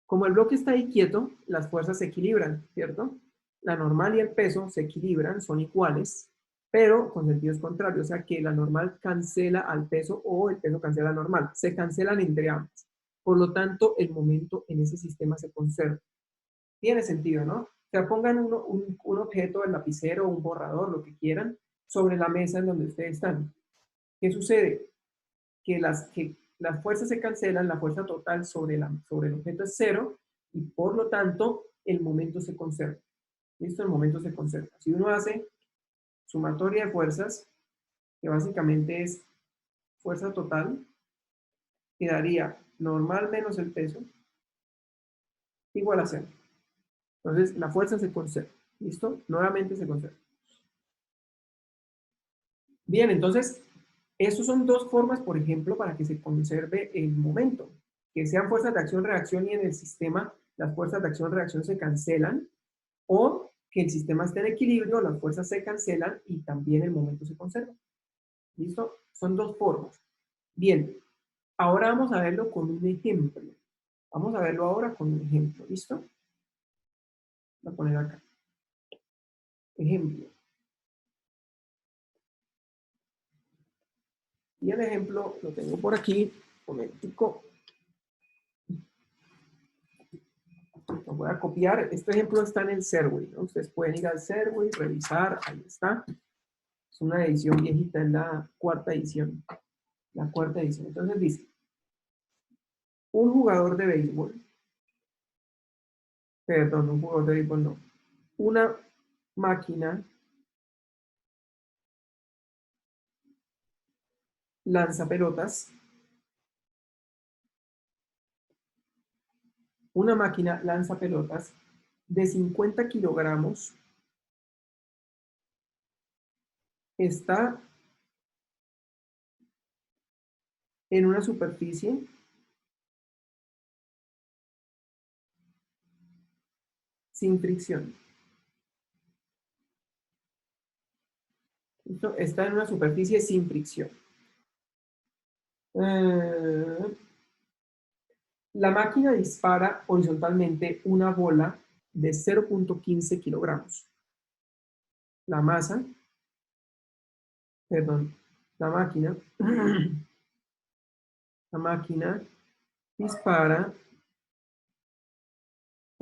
Como el bloque está ahí quieto, las fuerzas se equilibran, ¿cierto? La normal y el peso se equilibran, son iguales, pero con sentidos contrarios, o sea que la normal cancela al peso o el peso cancela al normal, se cancelan entre ambas. Por lo tanto, el momento en ese sistema se conserva. Tiene sentido, ¿no? O sea, pongan un objeto, el lapicero, un borrador, lo que quieran, sobre la mesa en donde ustedes están. ¿Qué sucede? Que las fuerzas se cancelan, la fuerza total sobre el objeto es cero y por lo tanto el momento se conserva. ¿Listo? El momento se conserva. Si uno hace sumatoria de fuerzas, que básicamente es fuerza total, quedaría normal menos el peso igual a cero. Entonces la fuerza se conserva. ¿Listo? Nuevamente se conserva. Bien, entonces, esas son dos formas, por ejemplo, para que se conserve el momento. Que sean fuerzas de acción-reacción y en el sistema las fuerzas de acción-reacción se cancelan, o que el sistema esté en equilibrio, las fuerzas se cancelan y también el momento se conserva. ¿Listo? Son dos formas. Bien, ahora vamos a verlo con un ejemplo. Vamos a verlo ahora con un ejemplo. ¿Listo? Voy a poner acá. Ejemplo. Y el ejemplo lo tengo por aquí. Un momentico. Lo voy a copiar. Este ejemplo está en el Serway, ¿no? Ustedes pueden ir al Serway, revisar. Ahí está. Es una edición viejita, es la cuarta edición. La cuarta edición. Entonces dice, un jugador de béisbol, perdón, un jugador de béisbol no, una máquina lanza pelotas, una máquina lanza pelotas de 50 kilogramos está en una superficie sin fricción. ¿Listo? Está en una superficie sin fricción. La máquina dispara horizontalmente una bola de 0.15 kilogramos. La masa, perdón, la máquina, la máquina dispara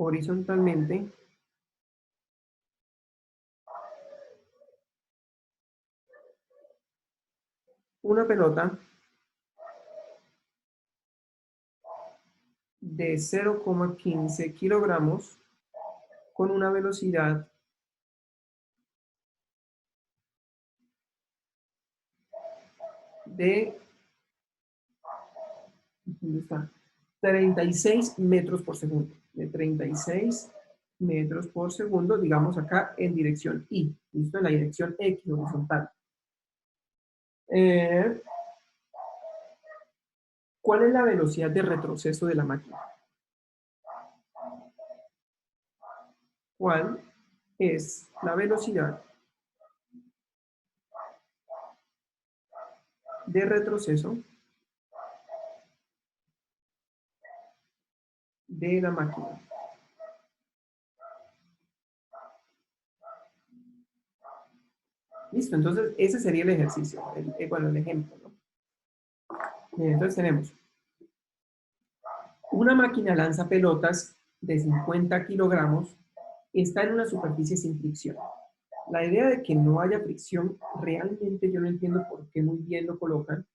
horizontalmente una pelota de 0,15 kilogramos con una velocidad de, ¿dónde está? 36 metros por segundo. De 36 metros por segundo, digamos acá en dirección Y. ¿Listo? En la dirección X horizontal. ¿Cuál es la velocidad de retroceso de la máquina? ¿Cuál es la velocidad de retroceso de la máquina? Listo, entonces ese sería el ejercicio, bueno, el ejemplo, ¿no? Bien, entonces tenemos una máquina lanza pelotas de 50 kilogramos, está en una superficie sin fricción. La idea de que no haya fricción, realmente yo no entiendo por qué muy bien lo colocan.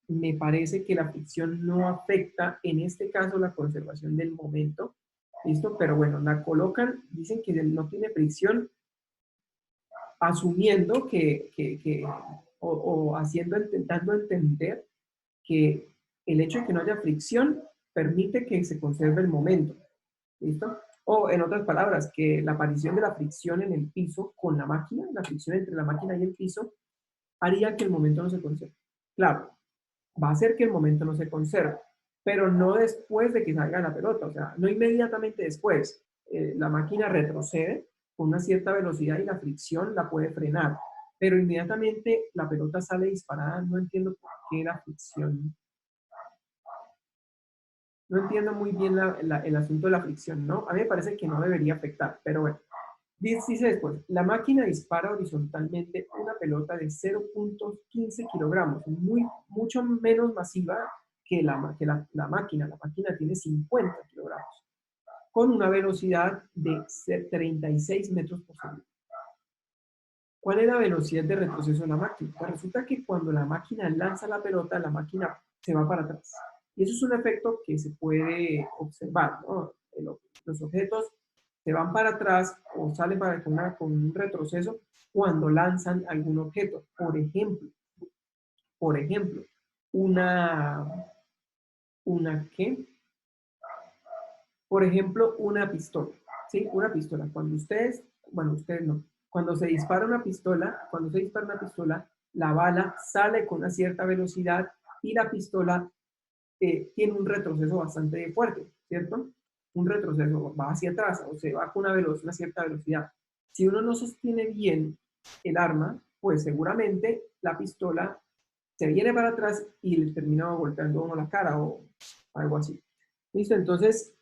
Me parece que la fricción no afecta, en este caso, la conservación del momento. ¿Listo? Pero bueno, la colocan, dicen que no tiene fricción, asumiendo o haciendo, intentando entender que el hecho de que no haya fricción permite que se conserve el momento. ¿Listo? O en otras palabras, que la aparición de la fricción en el piso con la máquina, la fricción entre la máquina y el piso, haría que el momento no se conserve. Claro, va a hacer que el momento no se conserve, pero no después de que salga la pelota, o sea, no inmediatamente después. La máquina retrocede con una cierta velocidad y la fricción la puede frenar, pero inmediatamente la pelota sale disparada. No entiendo por qué la fricción. No entiendo muy bien el asunto de la fricción, ¿no? A mí me parece que no debería afectar, pero bueno. Dice después, la máquina dispara horizontalmente una pelota de 0.15 kilogramos, mucho menos masiva que la máquina. La máquina tiene 50 kilogramos, con una velocidad de 36 metros por segundo. ¿Cuál es la velocidad de retroceso de la máquina? Pues resulta que cuando la máquina lanza la pelota, la máquina se va para atrás. Y eso es un efecto que se puede observar, ¿no? Los objetos se van para atrás o salen con un retroceso cuando lanzan algún objeto. Por ejemplo, ¿qué? Por ejemplo, una pistola, ¿sí? Una pistola. Cuando ustedes no. Cuando se dispara una pistola, la bala sale con una cierta velocidad y la pistola tiene un retroceso bastante fuerte, ¿cierto? Un retroceso, va hacia atrás o se va con una cierta velocidad. Si uno no sostiene bien el arma, pues seguramente la pistola se viene para atrás y le termina golpeando a uno la cara o algo así. ¿Listo? Entonces,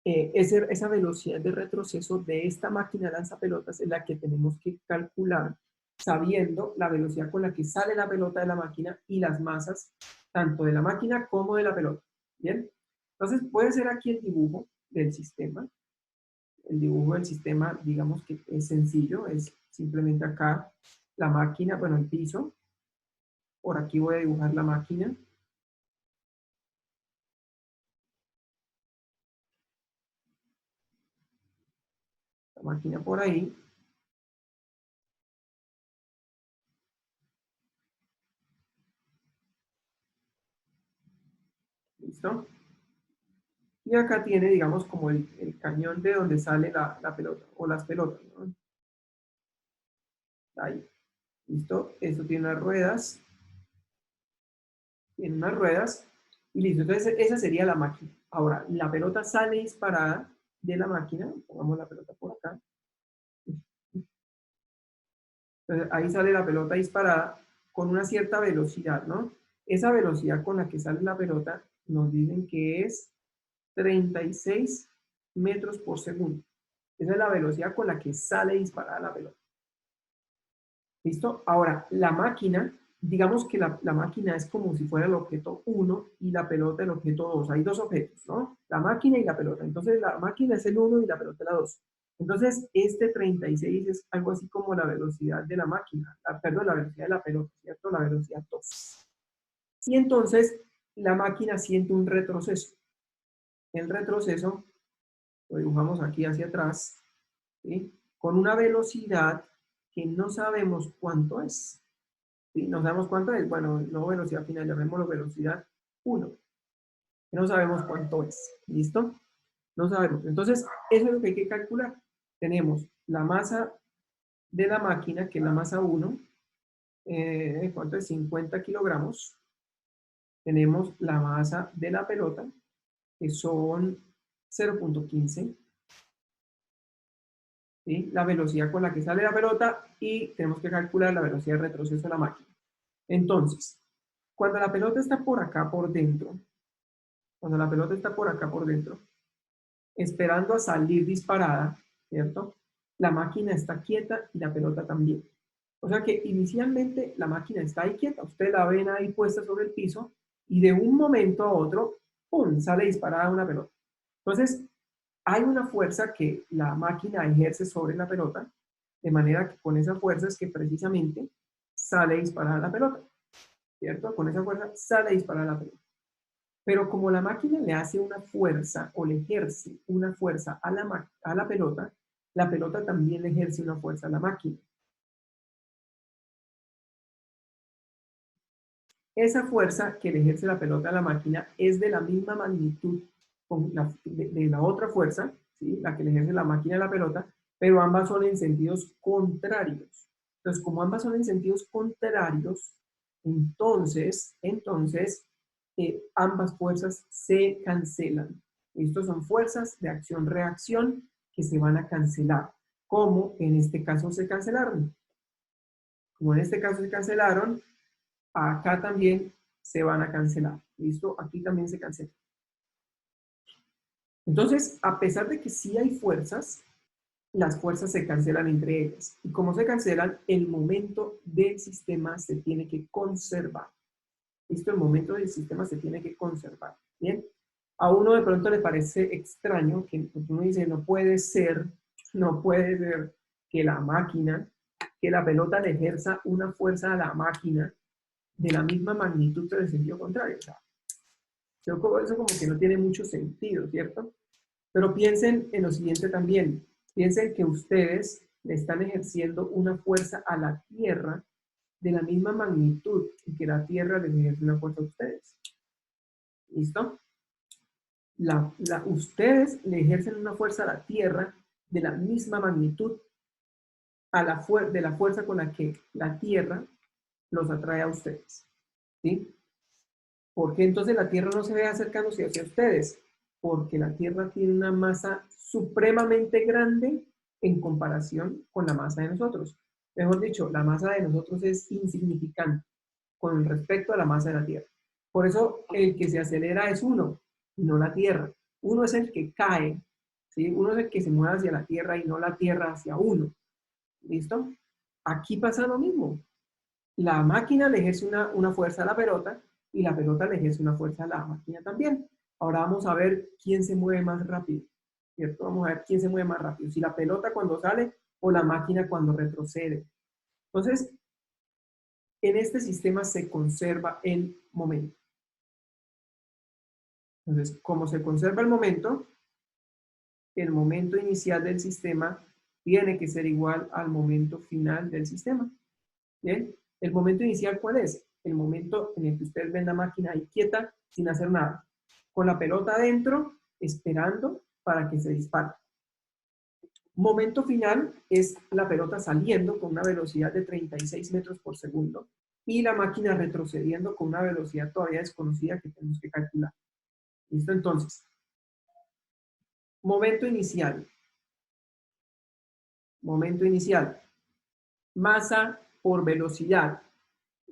esa velocidad de retroceso de esta máquina lanzapelotas es la que tenemos que calcular sabiendo la velocidad con la que sale la pelota de la máquina y las masas tanto de la máquina como de la pelota. ¿Bien? Entonces puede ser aquí el dibujo del sistema. El dibujo del sistema, digamos que es sencillo, es simplemente acá la máquina, bueno, el piso. Por aquí voy a dibujar la máquina. La máquina por ahí. ¿Listo? Y acá tiene, digamos, como el cañón de donde sale la pelota, o las pelotas, ¿no? Ahí. ¿Listo? Esto tiene unas ruedas. Tiene unas ruedas. Y listo. Entonces, esa sería la máquina. Ahora, la pelota sale disparada de la máquina. Pongamos la pelota por acá. Entonces, ahí sale la pelota disparada con una cierta velocidad, ¿no? Esa velocidad con la que sale la pelota nos dicen que es 36 metros por segundo. Esa es la velocidad con la que sale disparada la pelota. ¿Listo? Ahora, la máquina, digamos que la máquina es como si fuera el objeto 1 y la pelota el objeto 2. Hay dos objetos, ¿no? La máquina y la pelota. Entonces, la máquina es el 1 y la pelota la 2. Entonces, este 36 es algo así como la velocidad de la máquina, perdón, la velocidad de la pelota, ¿cierto? La velocidad 2. Y entonces, la máquina siente un retroceso. El retroceso lo dibujamos aquí hacia atrás, ¿sí? Con una velocidad que no sabemos cuánto es. ¿Sí? No sabemos cuánto es. Bueno, no velocidad final, llamémoslo velocidad 1. No sabemos cuánto es. ¿Listo? No sabemos. Entonces, eso es lo que hay que calcular. Tenemos la masa de la máquina, que es la masa 1, ¿cuánto es? 50 kilogramos. Tenemos la masa de la pelota, que son 0.15. ¿Sí? La velocidad con la que sale la pelota y tenemos que calcular la velocidad de retroceso de la máquina. Entonces, cuando la pelota está por acá por dentro, cuando la pelota está por acá por dentro, esperando a salir disparada, ¿cierto? La máquina está quieta y la pelota también. O sea que inicialmente la máquina está ahí quieta, ustedes la ven ahí puesta sobre el piso y de un momento a otro, ¡pum!, sale disparada una pelota. Entonces, hay una fuerza que la máquina ejerce sobre la pelota, de manera que con esa fuerza es que precisamente sale disparada la pelota, ¿cierto? Con esa fuerza sale disparada la pelota. Pero como la máquina le hace una fuerza o le ejerce una fuerza a la pelota también le ejerce una fuerza a la máquina. Esa fuerza que le ejerce la pelota a la máquina es de la misma magnitud de la otra fuerza, ¿sí? La que le ejerce la máquina a la pelota, pero ambas son en sentidos contrarios. Entonces, como ambas son en sentidos contrarios, entonces ambas fuerzas se cancelan. Estos son fuerzas de acción-reacción que se van a cancelar, como en este caso se cancelaron. Como en este caso se cancelaron, acá también se van a cancelar. ¿Listo? Aquí también se cancela. Entonces, a pesar de que sí hay fuerzas, las fuerzas se cancelan entre ellas. Y como se cancelan, el momento del sistema se tiene que conservar. ¿Listo? El momento del sistema se tiene que conservar. ¿Bien? A uno de pronto le parece extraño que uno dice, no puede ser que la máquina, que la pelota le ejerza una fuerza a la máquina de la misma magnitud pero en sentido contrario. O sea, eso como que no tiene mucho sentido, ¿cierto? Pero piensen en lo siguiente también. Piensen que ustedes le están ejerciendo una fuerza a la Tierra de la misma magnitud y que la Tierra les ejerce una fuerza a ustedes. ¿Listo? Ustedes le ejercen una fuerza a la Tierra de la misma magnitud de la fuerza con la que la Tierra los atrae a ustedes. ¿Sí? ¿Por qué entonces la Tierra no se ve acercándose hacia ustedes? Porque la Tierra tiene una masa supremamente grande en comparación con la masa de nosotros. Mejor dicho, la masa de nosotros es insignificante con respecto a la masa de la Tierra. Por eso el que se acelera es uno, y no la Tierra. Uno es el que cae, ¿sí? Uno es el que se mueve hacia la Tierra y no la Tierra hacia uno. ¿Listo? Aquí pasa lo mismo. La máquina le ejerce una fuerza a la pelota y la pelota le ejerce una fuerza a la máquina también. Ahora vamos a ver quién se mueve más rápido, ¿cierto? Vamos a ver quién se mueve más rápido, si la pelota cuando sale o la máquina cuando retrocede. Entonces, en este sistema se conserva el momento. Entonces, como se conserva el momento inicial del sistema tiene que ser igual al momento final del sistema. ¿Bien? ¿El momento inicial cuál es? El momento en el que ustedes ven la máquina ahí quieta, sin hacer nada, con la pelota adentro, esperando para que se dispare. Momento final es la pelota saliendo con una velocidad de 36 metros por segundo y la máquina retrocediendo con una velocidad todavía desconocida que tenemos que calcular. ¿Listo? Entonces, momento inicial. Momento inicial. Masa por velocidad.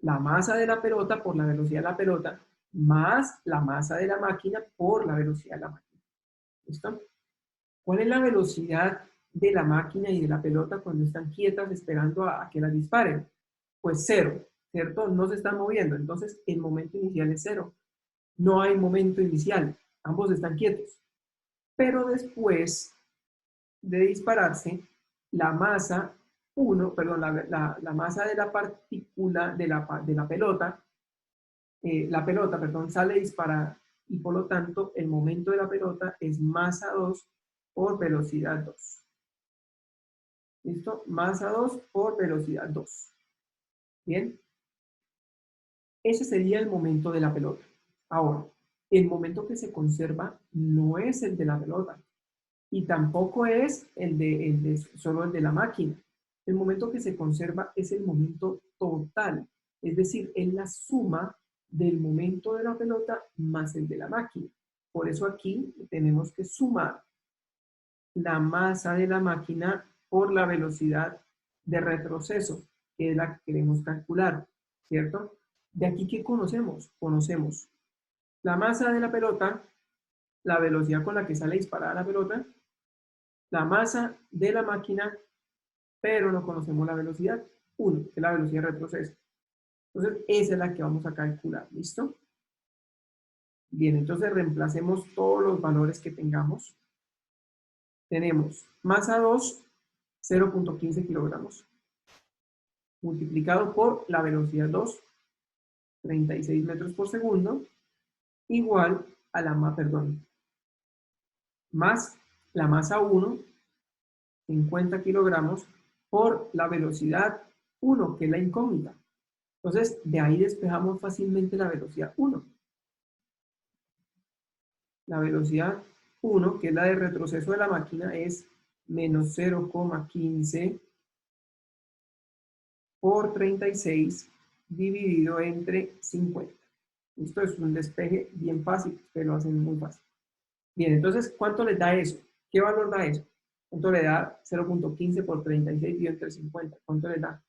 La masa de la pelota por la velocidad de la pelota, más la masa de la máquina por la velocidad de la máquina. ¿Listo? ¿Cuál es la velocidad de la máquina y de la pelota cuando están quietas esperando a que las disparen? Pues cero, ¿cierto? No se están moviendo, entonces el momento inicial es cero. No hay momento inicial, ambos están quietos. Pero después de dispararse, la masa la masa de la partícula de la pelota, sale disparada y por lo tanto el momento de la pelota es masa 2 por velocidad 2. ¿Listo? Masa 2 por velocidad 2. Bien. Ese sería el momento de la pelota. Ahora, el momento que se conserva no es el de la pelota y tampoco es solo el de la máquina. El momento que se conserva es el momento total, es decir, es la suma del momento de la pelota más el de la máquina. Por eso aquí tenemos que sumar la masa de la máquina por la velocidad de retroceso, que es la que queremos calcular, ¿cierto? De aquí, ¿qué conocemos? Conocemos la masa de la pelota, la velocidad con la que sale disparada la pelota, la masa de la máquina, pero no conocemos la velocidad 1, que es la velocidad de retroceso. Entonces, esa es la que vamos a calcular, ¿listo? Bien, entonces reemplacemos todos los valores que tengamos. Tenemos masa 2, 0.15 kilogramos, multiplicado por la velocidad 2, 36 metros por segundo, igual a la más la masa 1, 50 kilogramos, por la velocidad 1, que es la incógnita. Entonces, de ahí despejamos fácilmente la velocidad 1. La velocidad 1, que es la de retroceso de la máquina, es menos 0,15 por 36 dividido entre 50. Esto es un despeje bien fácil, ustedes lo hacen muy fácil. Bien, entonces, ¿cuánto les da eso? ¿Qué valor da eso? ¿Cuánto le da 0.15 por 36 dividido entre 50? ¿Cuánto le da?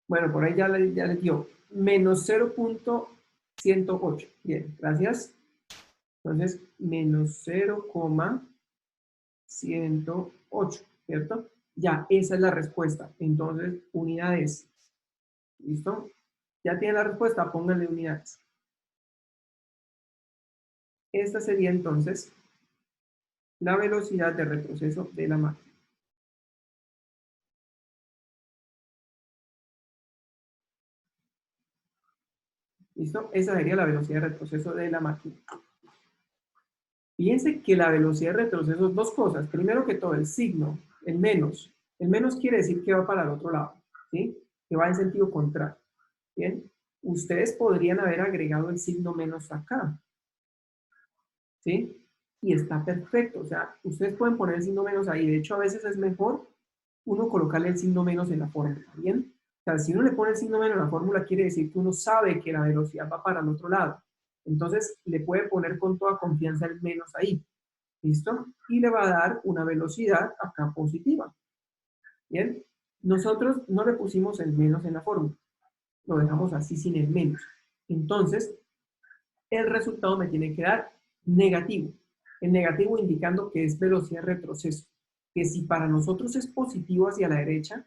Bueno, por ahí ya le dio. Menos 0.108. Bien, gracias. Entonces, menos 0,108, ¿cierto? Ya, esa es la respuesta. Entonces, unidades. ¿Listo? Ya tiene la respuesta, pónganle unidades. Esta sería entonces la velocidad de retroceso de la máquina. ¿Listo? Esa sería la velocidad de retroceso de la máquina. Fíjense que la velocidad de retroceso es dos cosas. Primero que todo, el signo, el menos. El menos quiere decir que va para el otro lado, ¿sí? Que va en sentido contrario. Bien, ustedes podrían haber agregado el signo menos acá, ¿sí? Y está perfecto, o sea, ustedes pueden poner el signo menos ahí. De hecho, a veces es mejor uno colocarle el signo menos en la fórmula, ¿bien? O sea, si uno le pone el signo menos en la fórmula, quiere decir que uno sabe que la velocidad va para el otro lado. Entonces, le puede poner con toda confianza el menos ahí. ¿Listo? Y le va a dar una velocidad acá positiva. ¿Bien? Nosotros no le pusimos el menos en la fórmula. Lo dejamos así sin el menos. Entonces, el resultado me tiene que dar negativo. El negativo indicando que es velocidad de retroceso. Que si para nosotros es positivo hacia la derecha,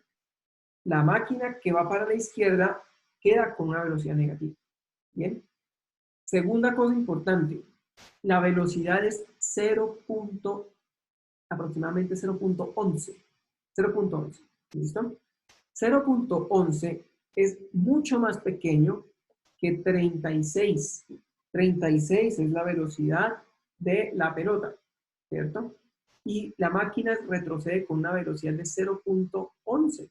la máquina que va para la izquierda queda con una velocidad negativa. ¿Bien? Segunda cosa importante, la velocidad es aproximadamente 0.11. 0.11, ¿listo? 0.11 es mucho más pequeño que 36. 36 es la velocidad de la pelota, ¿cierto? Y la máquina retrocede con una velocidad de 0.11.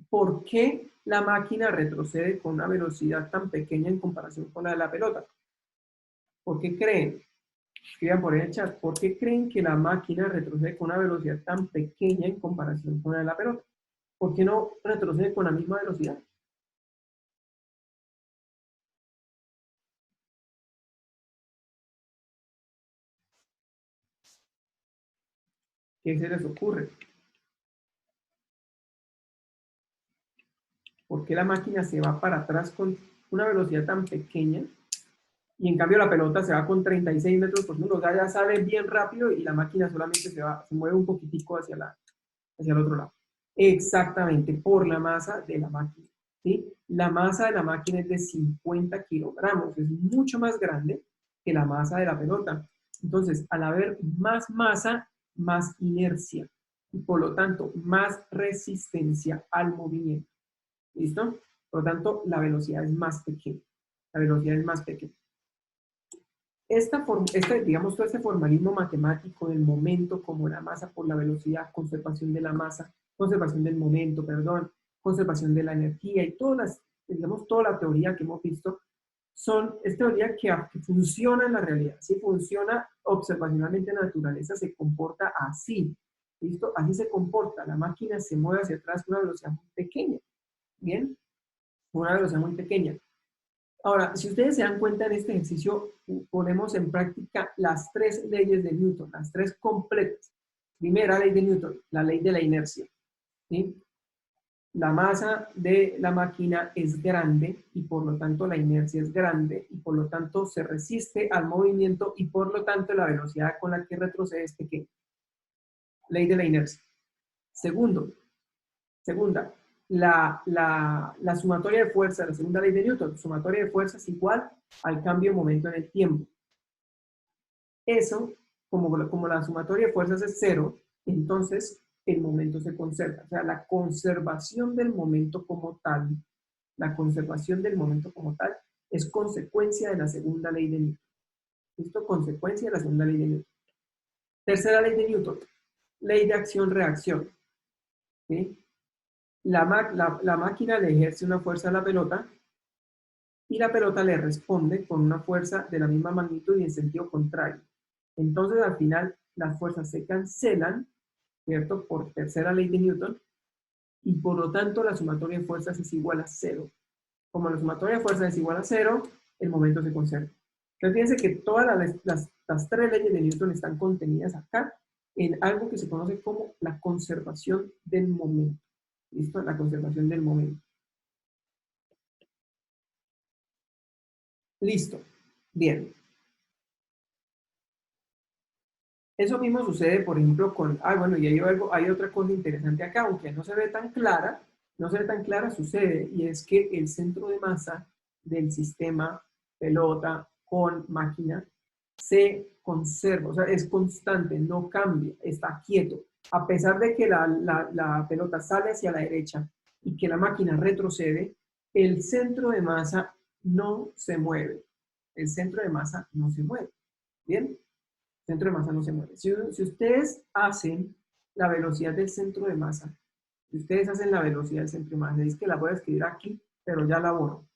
¿Por qué la máquina retrocede con una velocidad tan pequeña en comparación con la de la pelota? ¿Por qué creen? Escriban por ahí en el chat, ¿por qué creen que la máquina retrocede con una velocidad tan pequeña en comparación con la de la pelota? ¿Por qué no retrocede con la misma velocidad? ¿Qué se les ocurre? ¿Por qué la máquina se va para atrás con una velocidad tan pequeña y en cambio la pelota se va con 36 metros por segundo, o sea, ya sale bien rápido y la máquina solamente se mueve un poquitico hacia el otro lado. Exactamente, por la masa de la máquina. ¿Sí? La masa de la máquina es de 50 kilogramos, es mucho más grande que la masa de la pelota. Entonces, al haber más masa, más inercia y por lo tanto más resistencia al movimiento. ¿Listo? Por lo tanto, la velocidad es más pequeña. La velocidad es más pequeña. Digamos, todo este formalismo matemático del momento como la masa por la velocidad, conservación de la masa, conservación del momento, perdón, conservación de la energía y digamos, toda la teoría que hemos visto es teoría que funciona en la realidad, sí funciona observacionalmente en la naturaleza, se comporta así, ¿listo? Así se comporta, la máquina se mueve hacia atrás con una velocidad muy pequeña, ¿bien? Una velocidad muy pequeña. Ahora, si ustedes se dan cuenta en este ejercicio, ponemos en práctica las tres leyes de Newton, las tres completas. Primera ley de Newton, la ley de la inercia. ¿Sí? La masa de la máquina es grande y por lo tanto la inercia es grande y por lo tanto se resiste al movimiento y por lo tanto la velocidad con la que retrocede es pequeña. Ley de la inercia. Segunda, la sumatoria de fuerza, la segunda ley de Newton, sumatoria de fuerza es igual al cambio de momento en el tiempo. Eso, como la sumatoria de fuerzas es cero, entonces el momento se conserva. O sea, la conservación del momento como tal, la conservación del momento como tal, es consecuencia de la segunda ley de Newton. Esto consecuencia de la segunda ley de Newton. Tercera ley de Newton, ley de acción-reacción. ¿Sí? La máquina le ejerce una fuerza a la pelota y la pelota le responde con una fuerza de la misma magnitud y en sentido contrario. Entonces, al final, las fuerzas se cancelan, ¿cierto? Por tercera ley de Newton, y por lo tanto la sumatoria de fuerzas es igual a cero. Como la sumatoria de fuerzas es igual a cero, el momento se conserva. Entonces, fíjense que todas las tres leyes de Newton están contenidas acá en algo que se conoce como la conservación del momento. ¿Listo? La conservación del momento. Listo. Bien. Eso mismo sucede, por ejemplo, bueno, y hay otra cosa interesante acá, aunque no se ve tan clara, no se ve tan clara, sucede, y es que el centro de masa del sistema pelota con máquina se conserva, o sea, es constante, no cambia, está quieto. A pesar de que la pelota sale hacia la derecha y que la máquina retrocede, el centro de masa no se mueve. El centro de masa no se mueve. ¿Bien? Centro de masa no se mueve. Si ustedes hacen la velocidad del centro de masa, si ustedes hacen la velocidad del centro de masa, es que la voy a escribir aquí, pero ya la borro,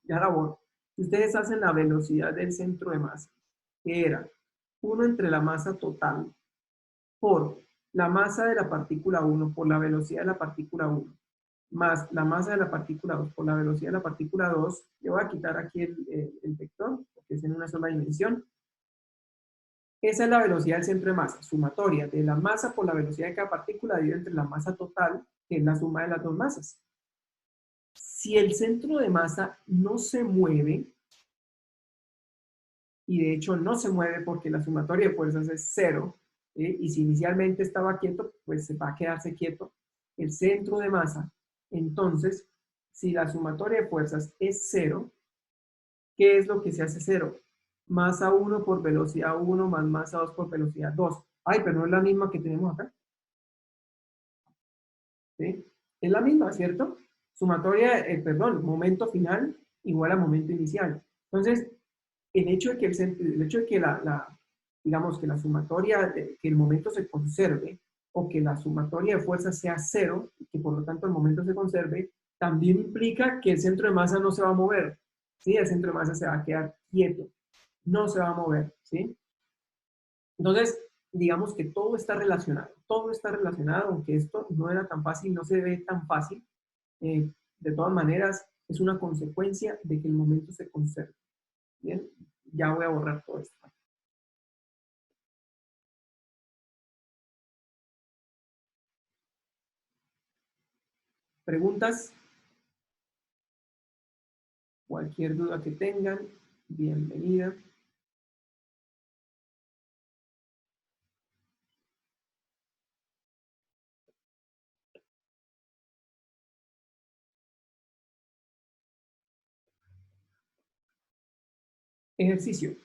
ya la borro. Si ustedes hacen la velocidad del centro de masa, que era 1 entre la masa total por la masa de la partícula 1 por la velocidad de la partícula 1, más la masa de la partícula 2 por la velocidad de la partícula 2, le voy a quitar aquí el vector, porque es en una sola dimensión. Esa es la velocidad del centro de masa, sumatoria de la masa por la velocidad de cada partícula dividido entre la masa total, que es la suma de las dos masas. Si el centro de masa no se mueve, y de hecho no se mueve porque la sumatoria de fuerzas es cero, y si inicialmente estaba quieto, pues va a quedarse quieto, el centro de masa. Entonces, si la sumatoria de fuerzas es cero, ¿qué es lo que se hace cero? Masa 1 por velocidad 1 más masa 2 por velocidad 2. Ay, pero no es la misma que tenemos acá. ¿Sí? Es la misma, ¿cierto? Sumatoria, momento final igual a momento inicial. Entonces, el hecho de que, digamos, que la sumatoria, que el momento se conserve, o que la sumatoria de fuerza sea cero, y que por lo tanto el momento se conserve, también implica que el centro de masa no se va a mover. ¿Sí? El centro de masa se va a quedar quieto, no se va a mover. ¿Sí? Entonces, digamos que todo está relacionado, aunque esto no era tan fácil, no se ve tan fácil, de todas maneras, es una consecuencia de que el momento se conserve. Bien, ya voy a borrar todo esto. ¿Preguntas? Cualquier duda que tengan. bienvenida. Ejercicio.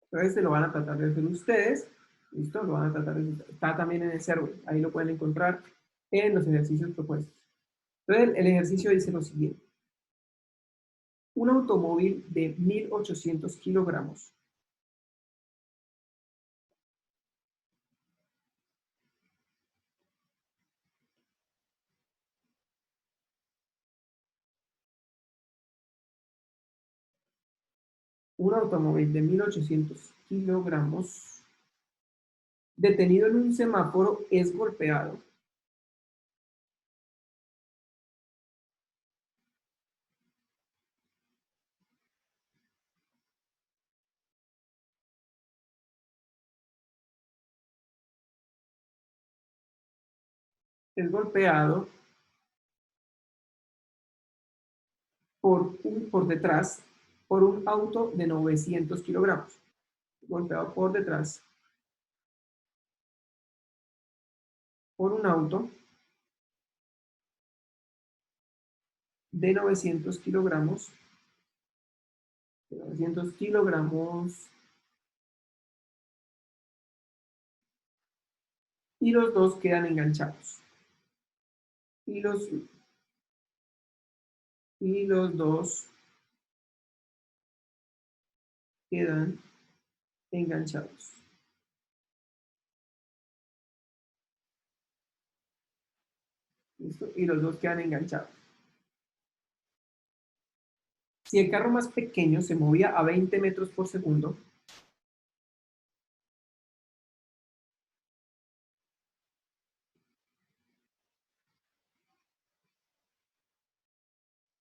Entonces se lo van a tratar de hacer ustedes. ¿Listo? Lo van a tratar de hacer. Está también en el server. Ahí lo pueden encontrar en los ejercicios propuestos. Entonces el ejercicio dice lo siguiente. Un automóvil de 1.800 kilogramos un automóvil de 1.800 kilogramos detenido en un semáforo es golpeado es golpeado por detrás por un auto de 900 kilogramos. Golpeado por detrás por un auto de 900 kilogramos. De 900 kilogramos. Y los dos quedan enganchados. Y los dos quedan enganchados. ¿Listo? Y los dos quedan enganchados. Si el carro más pequeño se movía a 20 metros por segundo,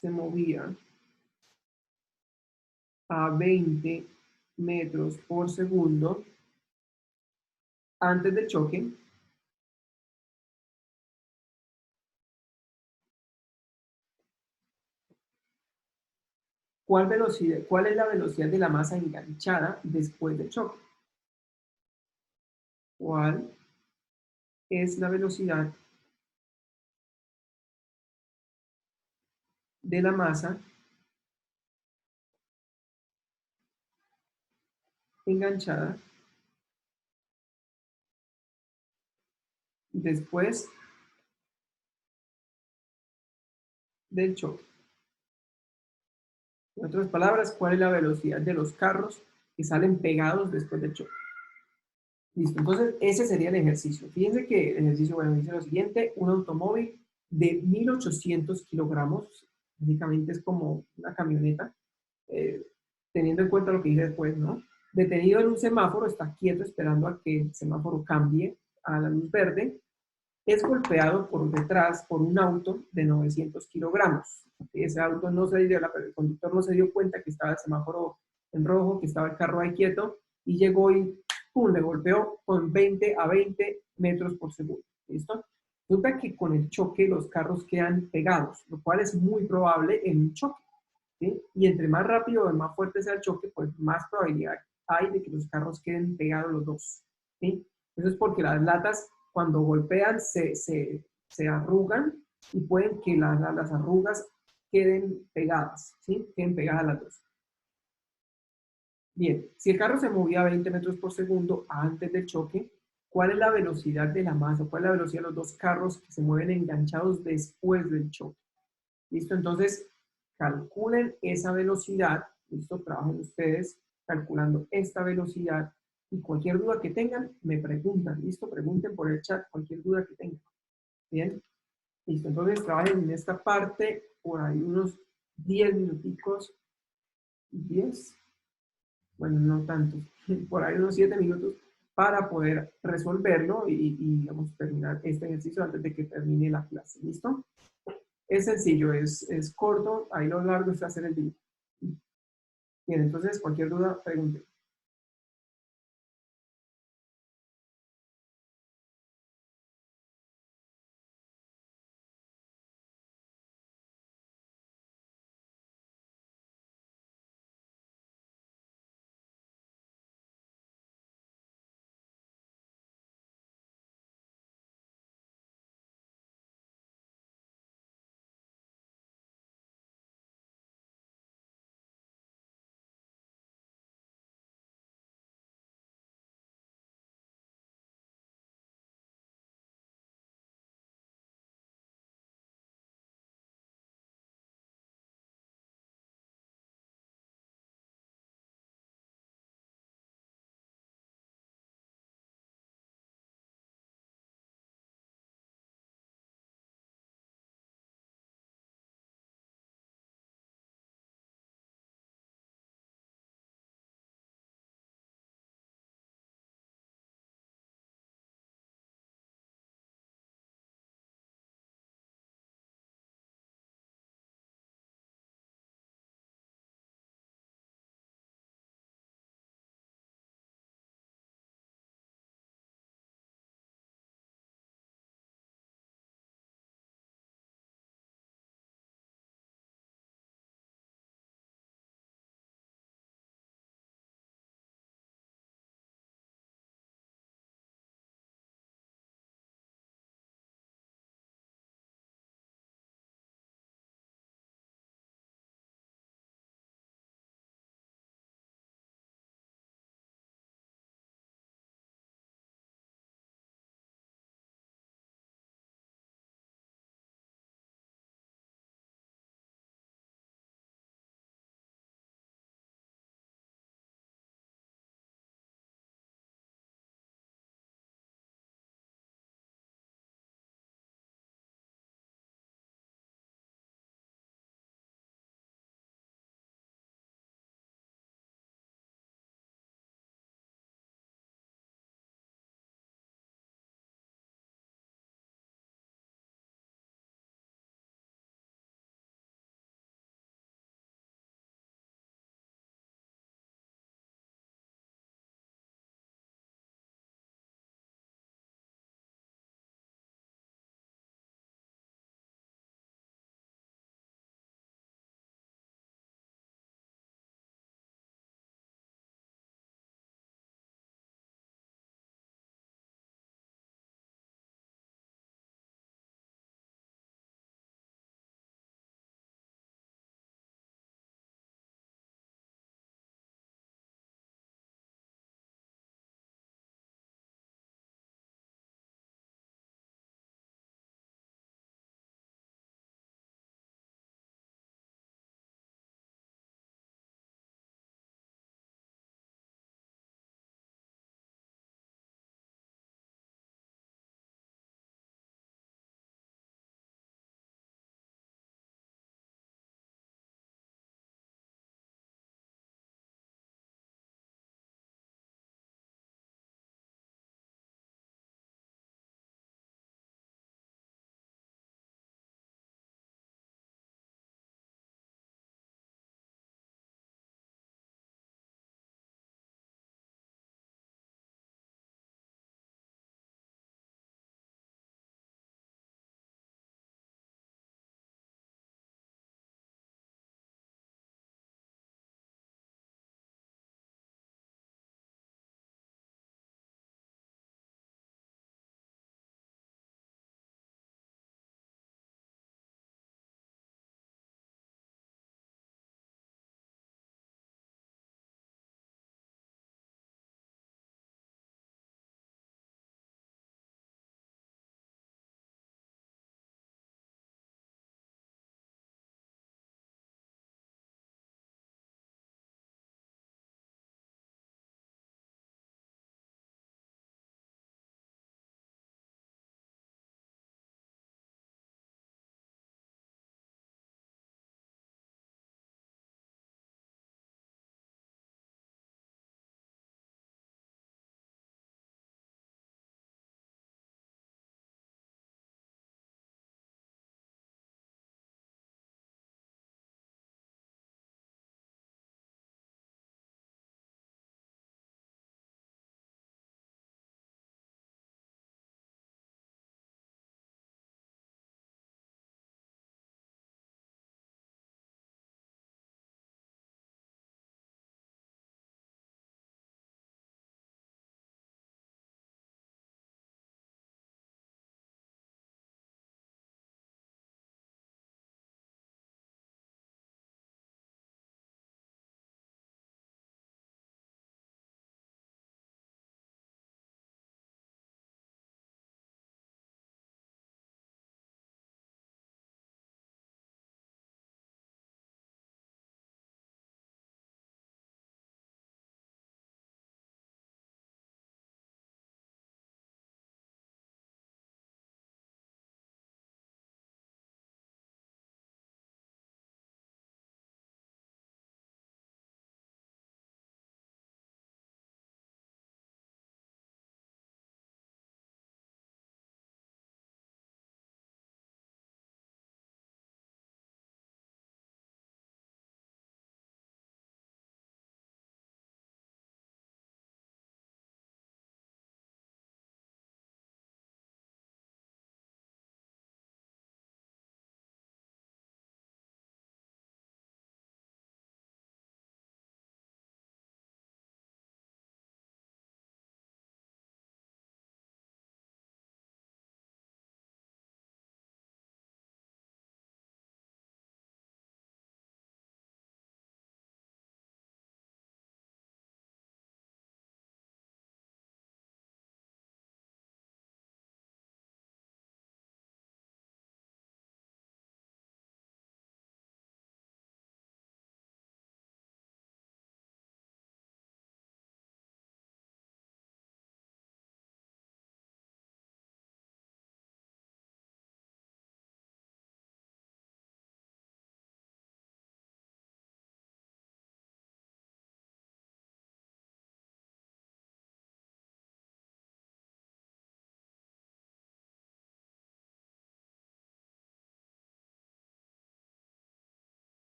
se movía a 20 metros por segundo antes del choque, ¿cuál es la velocidad de la masa enganchada después del choque? ¿Cuál es la velocidad de la masa enganchada después del choque? En otras palabras, ¿cuál es la velocidad de los carros que salen pegados después del choque? Listo, entonces ese sería el ejercicio. Fíjense que el ejercicio, bueno, dice lo siguiente, un automóvil de 1.800 kilogramos, básicamente es como una camioneta, eh, teniendo en cuenta lo que dije después, ¿no? Detenido en un semáforo, está quieto esperando a que el semáforo cambie a la luz verde, es golpeado por detrás por un auto de 900 kilogramos. Ese auto no se dio, el conductor no se dio cuenta que estaba el semáforo en rojo, que estaba el carro ahí quieto, y llegó y ¡pum!, le golpeó con 20 a 20 metros por segundo. ¿Listo? Resulta que con el choque los carros quedan pegados, lo cual es muy probable en un choque. ¿Sí? Y entre más rápido o más fuerte sea el choque, pues más probabilidad hay de que los carros queden pegados los dos. ¿Sí? Eso es porque las latas cuando golpean se arrugan y pueden que las arrugas queden pegadas, ¿sí? Queden pegadas las dos. Bien, si el carro se movía a 20 metros por segundo antes del choque, ¿cuál es la velocidad de la masa? ¿Cuál es la velocidad de los dos carros que se mueven enganchados después del choque? ¿Listo? Entonces, calculen esa velocidad, ¿listo? Trabajen ustedes calculando esta velocidad y cualquier duda que tengan, me preguntan, ¿listo? Pregunten por el chat cualquier duda que tengan. Bien, listo. Entonces, trabajen en esta parte por ahí unos 10 minuticos, 10, bueno, no tanto, por ahí unos 7 minutos para poder resolverlo y digamos, terminar este ejercicio antes de que termine la clase, ¿listo? Es sencillo, es corto, ahí lo largo es hacer el video. Bien, entonces cualquier duda, pregunte.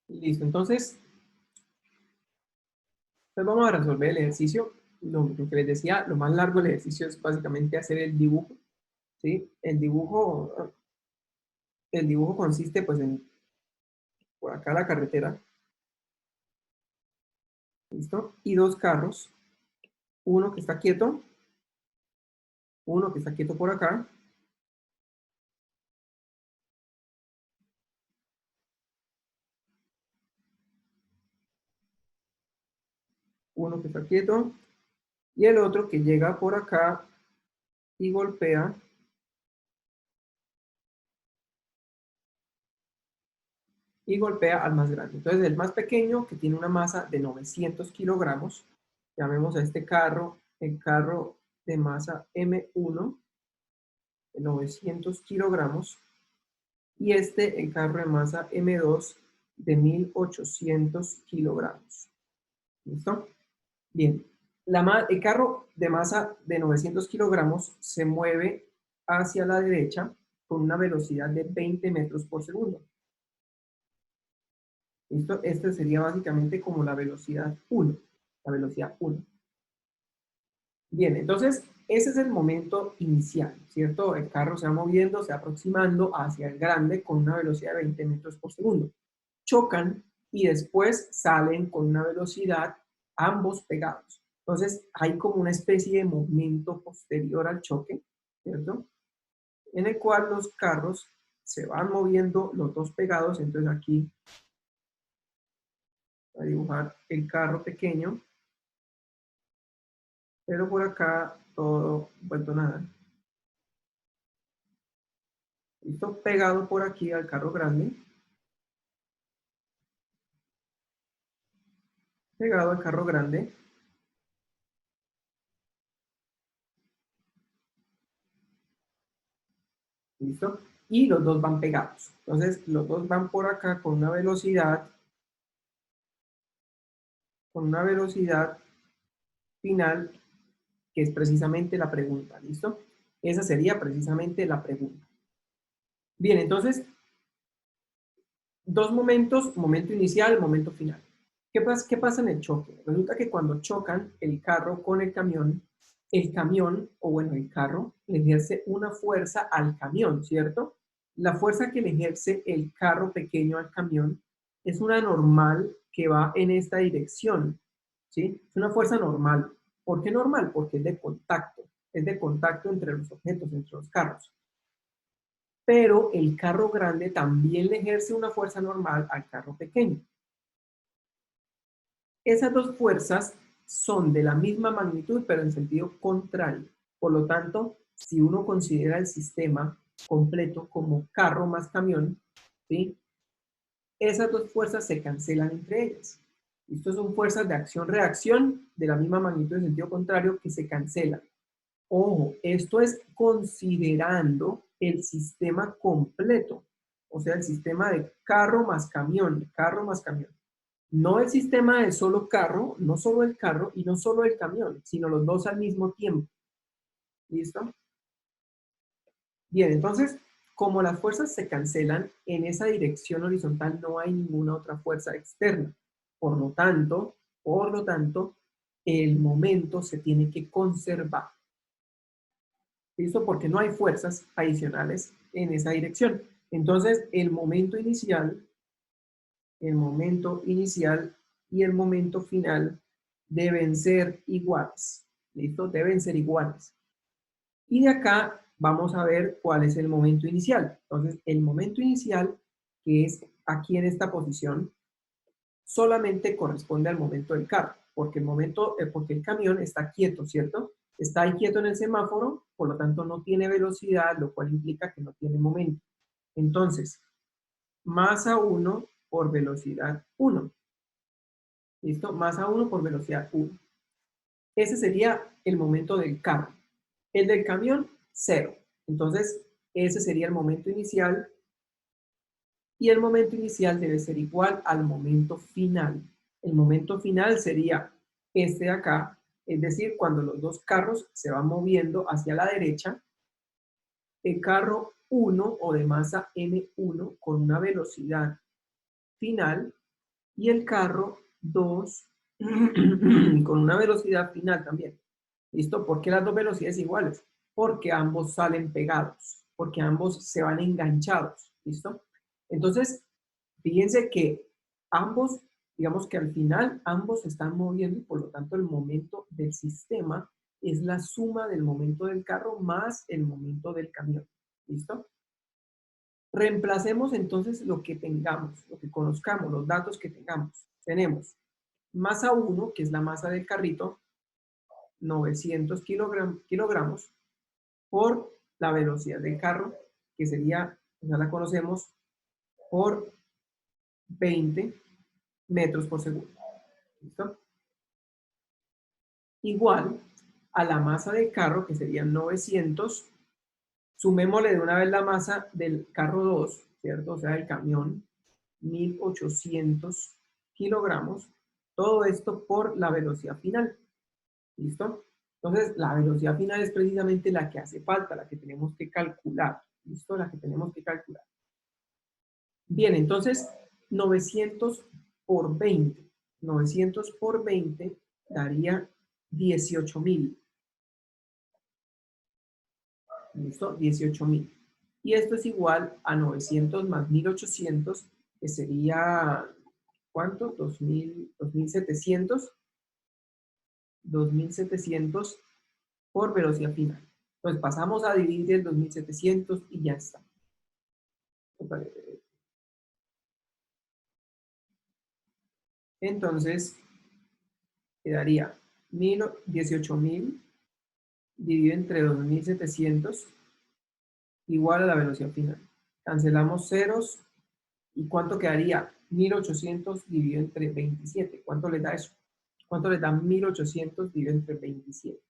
Listo, entonces, pues vamos a resolver el ejercicio. Lo que les decía, lo más largo del ejercicio es básicamente hacer el dibujo, ¿sí? El dibujo consiste, pues, en, por acá la carretera, ¿listo? Y dos carros, uno que está quieto, uno que está quieto por acá, uno que está quieto, y el otro que llega por acá y golpea al más grande. Entonces, el más pequeño, que tiene una masa de 900 kilogramos, llamemos a este carro el carro de masa M1, de 900 kilogramos, y este el carro de masa M2 de 1800 kilogramos. ¿Listo? Bien. El carro de masa de 900 kilogramos se mueve hacia la derecha con una velocidad de 20 metros por segundo. ¿Listo? Esta sería básicamente como la velocidad 1. La velocidad 1. Bien, entonces ese es el momento inicial, ¿cierto? El carro se va moviendo, se va aproximando hacia el grande con una velocidad de 20 metros por segundo. Chocan y después salen con una velocidad ambos pegados. Entonces hay como una especie de movimiento posterior al choque, ¿cierto? En el cual los carros se van moviendo los dos pegados. Entonces aquí voy a dibujar el carro pequeño, pero por acá todo vuelto nada. ¿Listo? Pegado por aquí al carro grande. Pegado al carro grande. ¿Listo? Y los dos van pegados. Entonces, los dos van por acá con una velocidad final, que es precisamente la pregunta. ¿Listo? Esa sería precisamente la pregunta. Bien, entonces, dos momentos, momento inicial, momento final. ¿Qué pasa en el choque? Resulta que cuando chocan el carro con el camión, o bueno, el carro, le ejerce una fuerza al camión, ¿cierto? La fuerza que le ejerce el carro pequeño al camión es una normal que va en esta dirección, ¿sí? Es una fuerza normal. ¿Por qué normal? Porque es de contacto entre los objetos, entre los carros. Pero el carro grande también le ejerce una fuerza normal al carro pequeño. Esas dos fuerzas son de la misma magnitud, pero en sentido contrario. Por lo tanto, si uno considera el sistema completo como carro más camión, ¿sí? Esas dos fuerzas se cancelan entre ellas. Estas son fuerzas de acción-reacción de la misma magnitud en sentido contrario que se cancelan. Ojo, esto es considerando el sistema completo, o sea, el sistema de carro más camión, No el sistema de solo carro, no solo el carro y no solo el camión, sino los dos al mismo tiempo. ¿Listo? Bien, entonces, como las fuerzas se cancelan, en esa dirección horizontal no hay ninguna otra fuerza externa. Por lo tanto, el momento se tiene que conservar. ¿Listo? Porque no hay fuerzas adicionales en esa dirección. Entonces, el momento inicial y el momento final deben ser iguales. ¿Listo? Deben ser iguales. Y de acá vamos a ver cuál es el momento inicial. Entonces, el momento inicial, que es aquí en esta posición, solamente corresponde al momento del carro, porque porque el camión está quieto, ¿cierto? Está ahí quieto en el semáforo, por lo tanto no tiene velocidad, lo cual implica que no tiene momento. Entonces, masa 1 por velocidad 1. ¿Listo? Masa 1 por velocidad 1. Ese sería el momento del carro. El del camión, 0. Entonces, ese sería el momento inicial y el momento inicial debe ser igual al momento final. El momento final sería este de acá, es decir, cuando los dos carros se van moviendo hacia la derecha, el carro 1 o de masa M1 con una velocidad final y el carro 2 con una velocidad final también. ¿Listo? ¿Por qué las dos velocidades iguales? Porque ambos salen pegados, porque ambos se van enganchados. ¿Listo? Entonces, fíjense que ambos, digamos que al final, ambos se están moviendo y por lo tanto el momento del sistema es la suma del momento del carro más el momento del camión. ¿Listo? Reemplacemos entonces lo que tengamos, lo que conozcamos, los datos que tengamos. Tenemos masa 1, que es la masa del carrito, 900 kilogramos, por la velocidad del carro, que sería, ya la conocemos, por 20 metros por segundo. ¿Listo? Igual a la masa del carro, que serían 900, sumémosle de una vez la masa del carro 2, ¿cierto? O sea, el camión, 1800 kilogramos, todo esto por la velocidad final. ¿Listo? Entonces, la velocidad final es precisamente la que hace falta, la que tenemos que calcular. ¿Listo? La que tenemos que calcular. Bien, entonces, 900 por 20. 900 por 20 daría 18.000. ¿Listo? 18.000. Y esto es igual a 900 más 1800, que sería, ¿cuánto? 2700. 2700 por velocidad final. Entonces pasamos a dividir el 2700 y ya está. Entonces quedaría 18.000 dividido entre 2700 igual a la velocidad final. Cancelamos ceros y ¿cuánto quedaría? 1800 dividido entre 27. ¿Cuánto le da eso? ¿Cuánto le da 1800 dividido entre 27?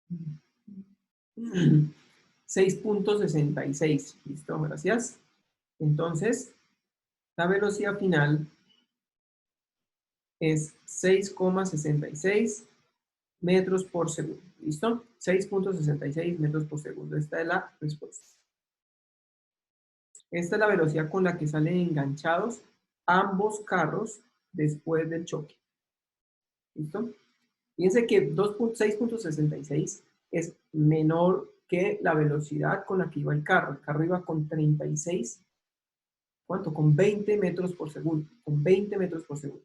Mm. 6.66. ¿Listo? Gracias. Entonces, la velocidad final es 6,66 metros por segundo. ¿Listo? 6.66 metros por segundo. Esta es la respuesta. Esta es la velocidad con la que salen enganchados ambos carros después del choque. ¿Listo? Fíjense que 6.66 es menor que la velocidad con la que iba el carro. El carro iba con 36, ¿cuánto? Con 20 metros por segundo. Con 20 metros por segundo.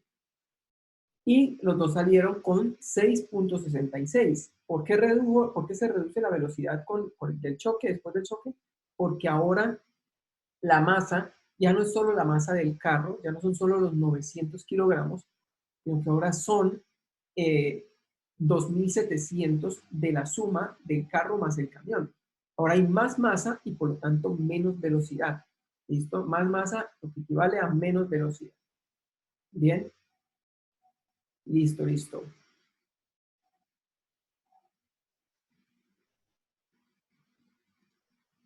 Y los dos salieron con 6.66. ¿Por qué se reduce la velocidad con el choque, después del choque? Porque ahora la masa ya no es solo la masa del carro, ya no son solo los 900 kilogramos, sino que ahora son 2.700 de la suma del carro más el camión. Ahora hay más masa y por lo tanto menos velocidad. ¿Listo? Más masa, lo que equivale a menos velocidad. Bien. Listo, listo.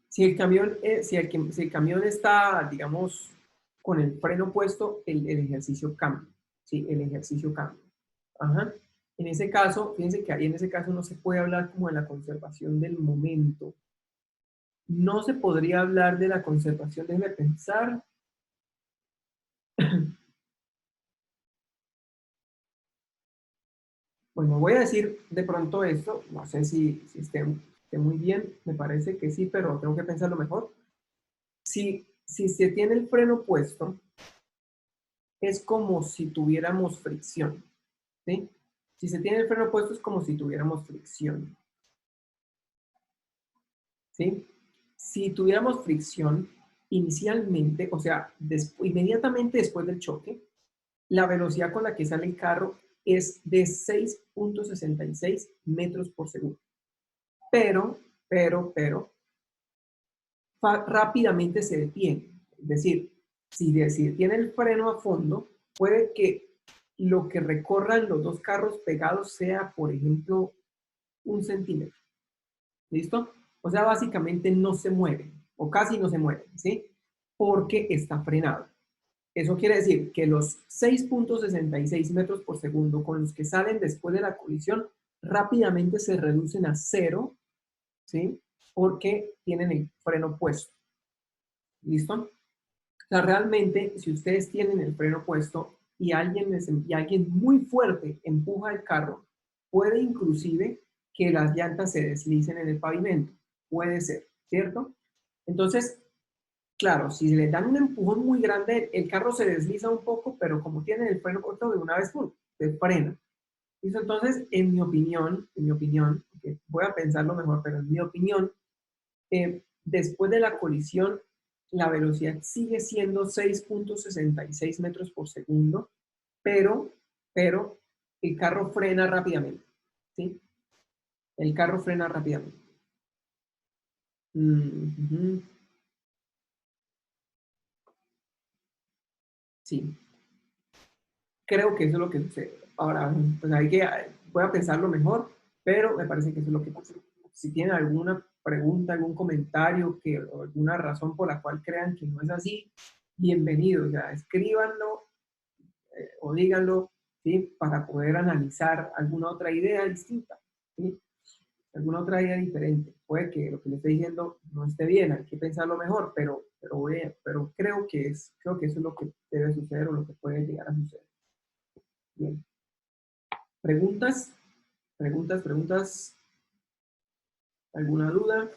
Si el camión, si el camión está, digamos, con el freno puesto, el ejercicio cambia. Sí, el ejercicio cambia. Ajá. En ese caso, fíjense que ahí en ese caso no se puede hablar como de la conservación del momento. No se podría hablar de la conservación, déjenme pensar. Bueno, voy a decir de pronto esto, no sé si esté muy bien, me parece que sí, pero tengo que pensarlo mejor. Si se tiene el freno puesto, es como si tuviéramos fricción, ¿sí? Si se tiene el freno puesto es como si tuviéramos fricción, ¿sí? Si tuviéramos fricción, inicialmente, o sea, inmediatamente después del choque, la velocidad con la que sale el carro es de 6.66 metros por segundo. Pero, rápidamente se detiene. Es decir, si tiene el freno a fondo, puede que lo que recorran los dos carros pegados sea, por ejemplo, 1 centímetro. ¿Listo? O sea, básicamente no se mueven, o casi no se mueven, ¿sí? Porque está frenado. Eso quiere decir que los 6.66 metros por segundo con los que salen después de la colisión rápidamente se reducen a 0, ¿sí? Porque tienen el freno puesto. ¿Listo? O sea, realmente, si ustedes tienen el freno puesto y alguien muy fuerte empuja el carro, puede inclusive que las llantas se deslicen en el pavimento. Puede ser, ¿cierto? Entonces, claro, si le dan un empujón muy grande, el carro se desliza un poco, pero como tiene el freno puesto, de una vez, ¡pum!, se frena. ¿Listo? Entonces, en mi opinión, okay, voy a pensarlo mejor, pero en mi opinión, después de la colisión, la velocidad sigue siendo 6.66 metros por segundo, pero, pero el carro frena rápidamente, ¿sí? El carro frena rápidamente. Ujú. Sí, creo que eso es lo que sucede. Ahora, pues voy a pensarlo mejor, pero me parece que eso es lo que pasa. Si tienen alguna pregunta, algún comentario, o alguna razón por la cual crean que no es así, bienvenidos, ya escríbanlo o díganlo, ¿sí? Para poder analizar alguna otra idea distinta, ¿sí? Alguna otra idea diferente. Puede que lo que le esté diciendo no esté bien, hay que pensarlo mejor, pero creo que eso es lo que debe suceder o lo que puede llegar a suceder. Bien. ¿Preguntas? ¿Preguntas? ¿Alguna duda?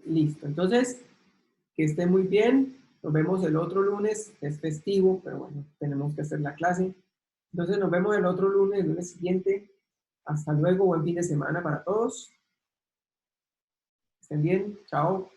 Listo. Entonces, que esté muy bien. Nos vemos el otro lunes. Es festivo, pero bueno, tenemos que hacer la clase. Entonces, nos vemos el otro lunes, el lunes siguiente. Hasta luego. Buen fin de semana para todos. Estén bien. Chao.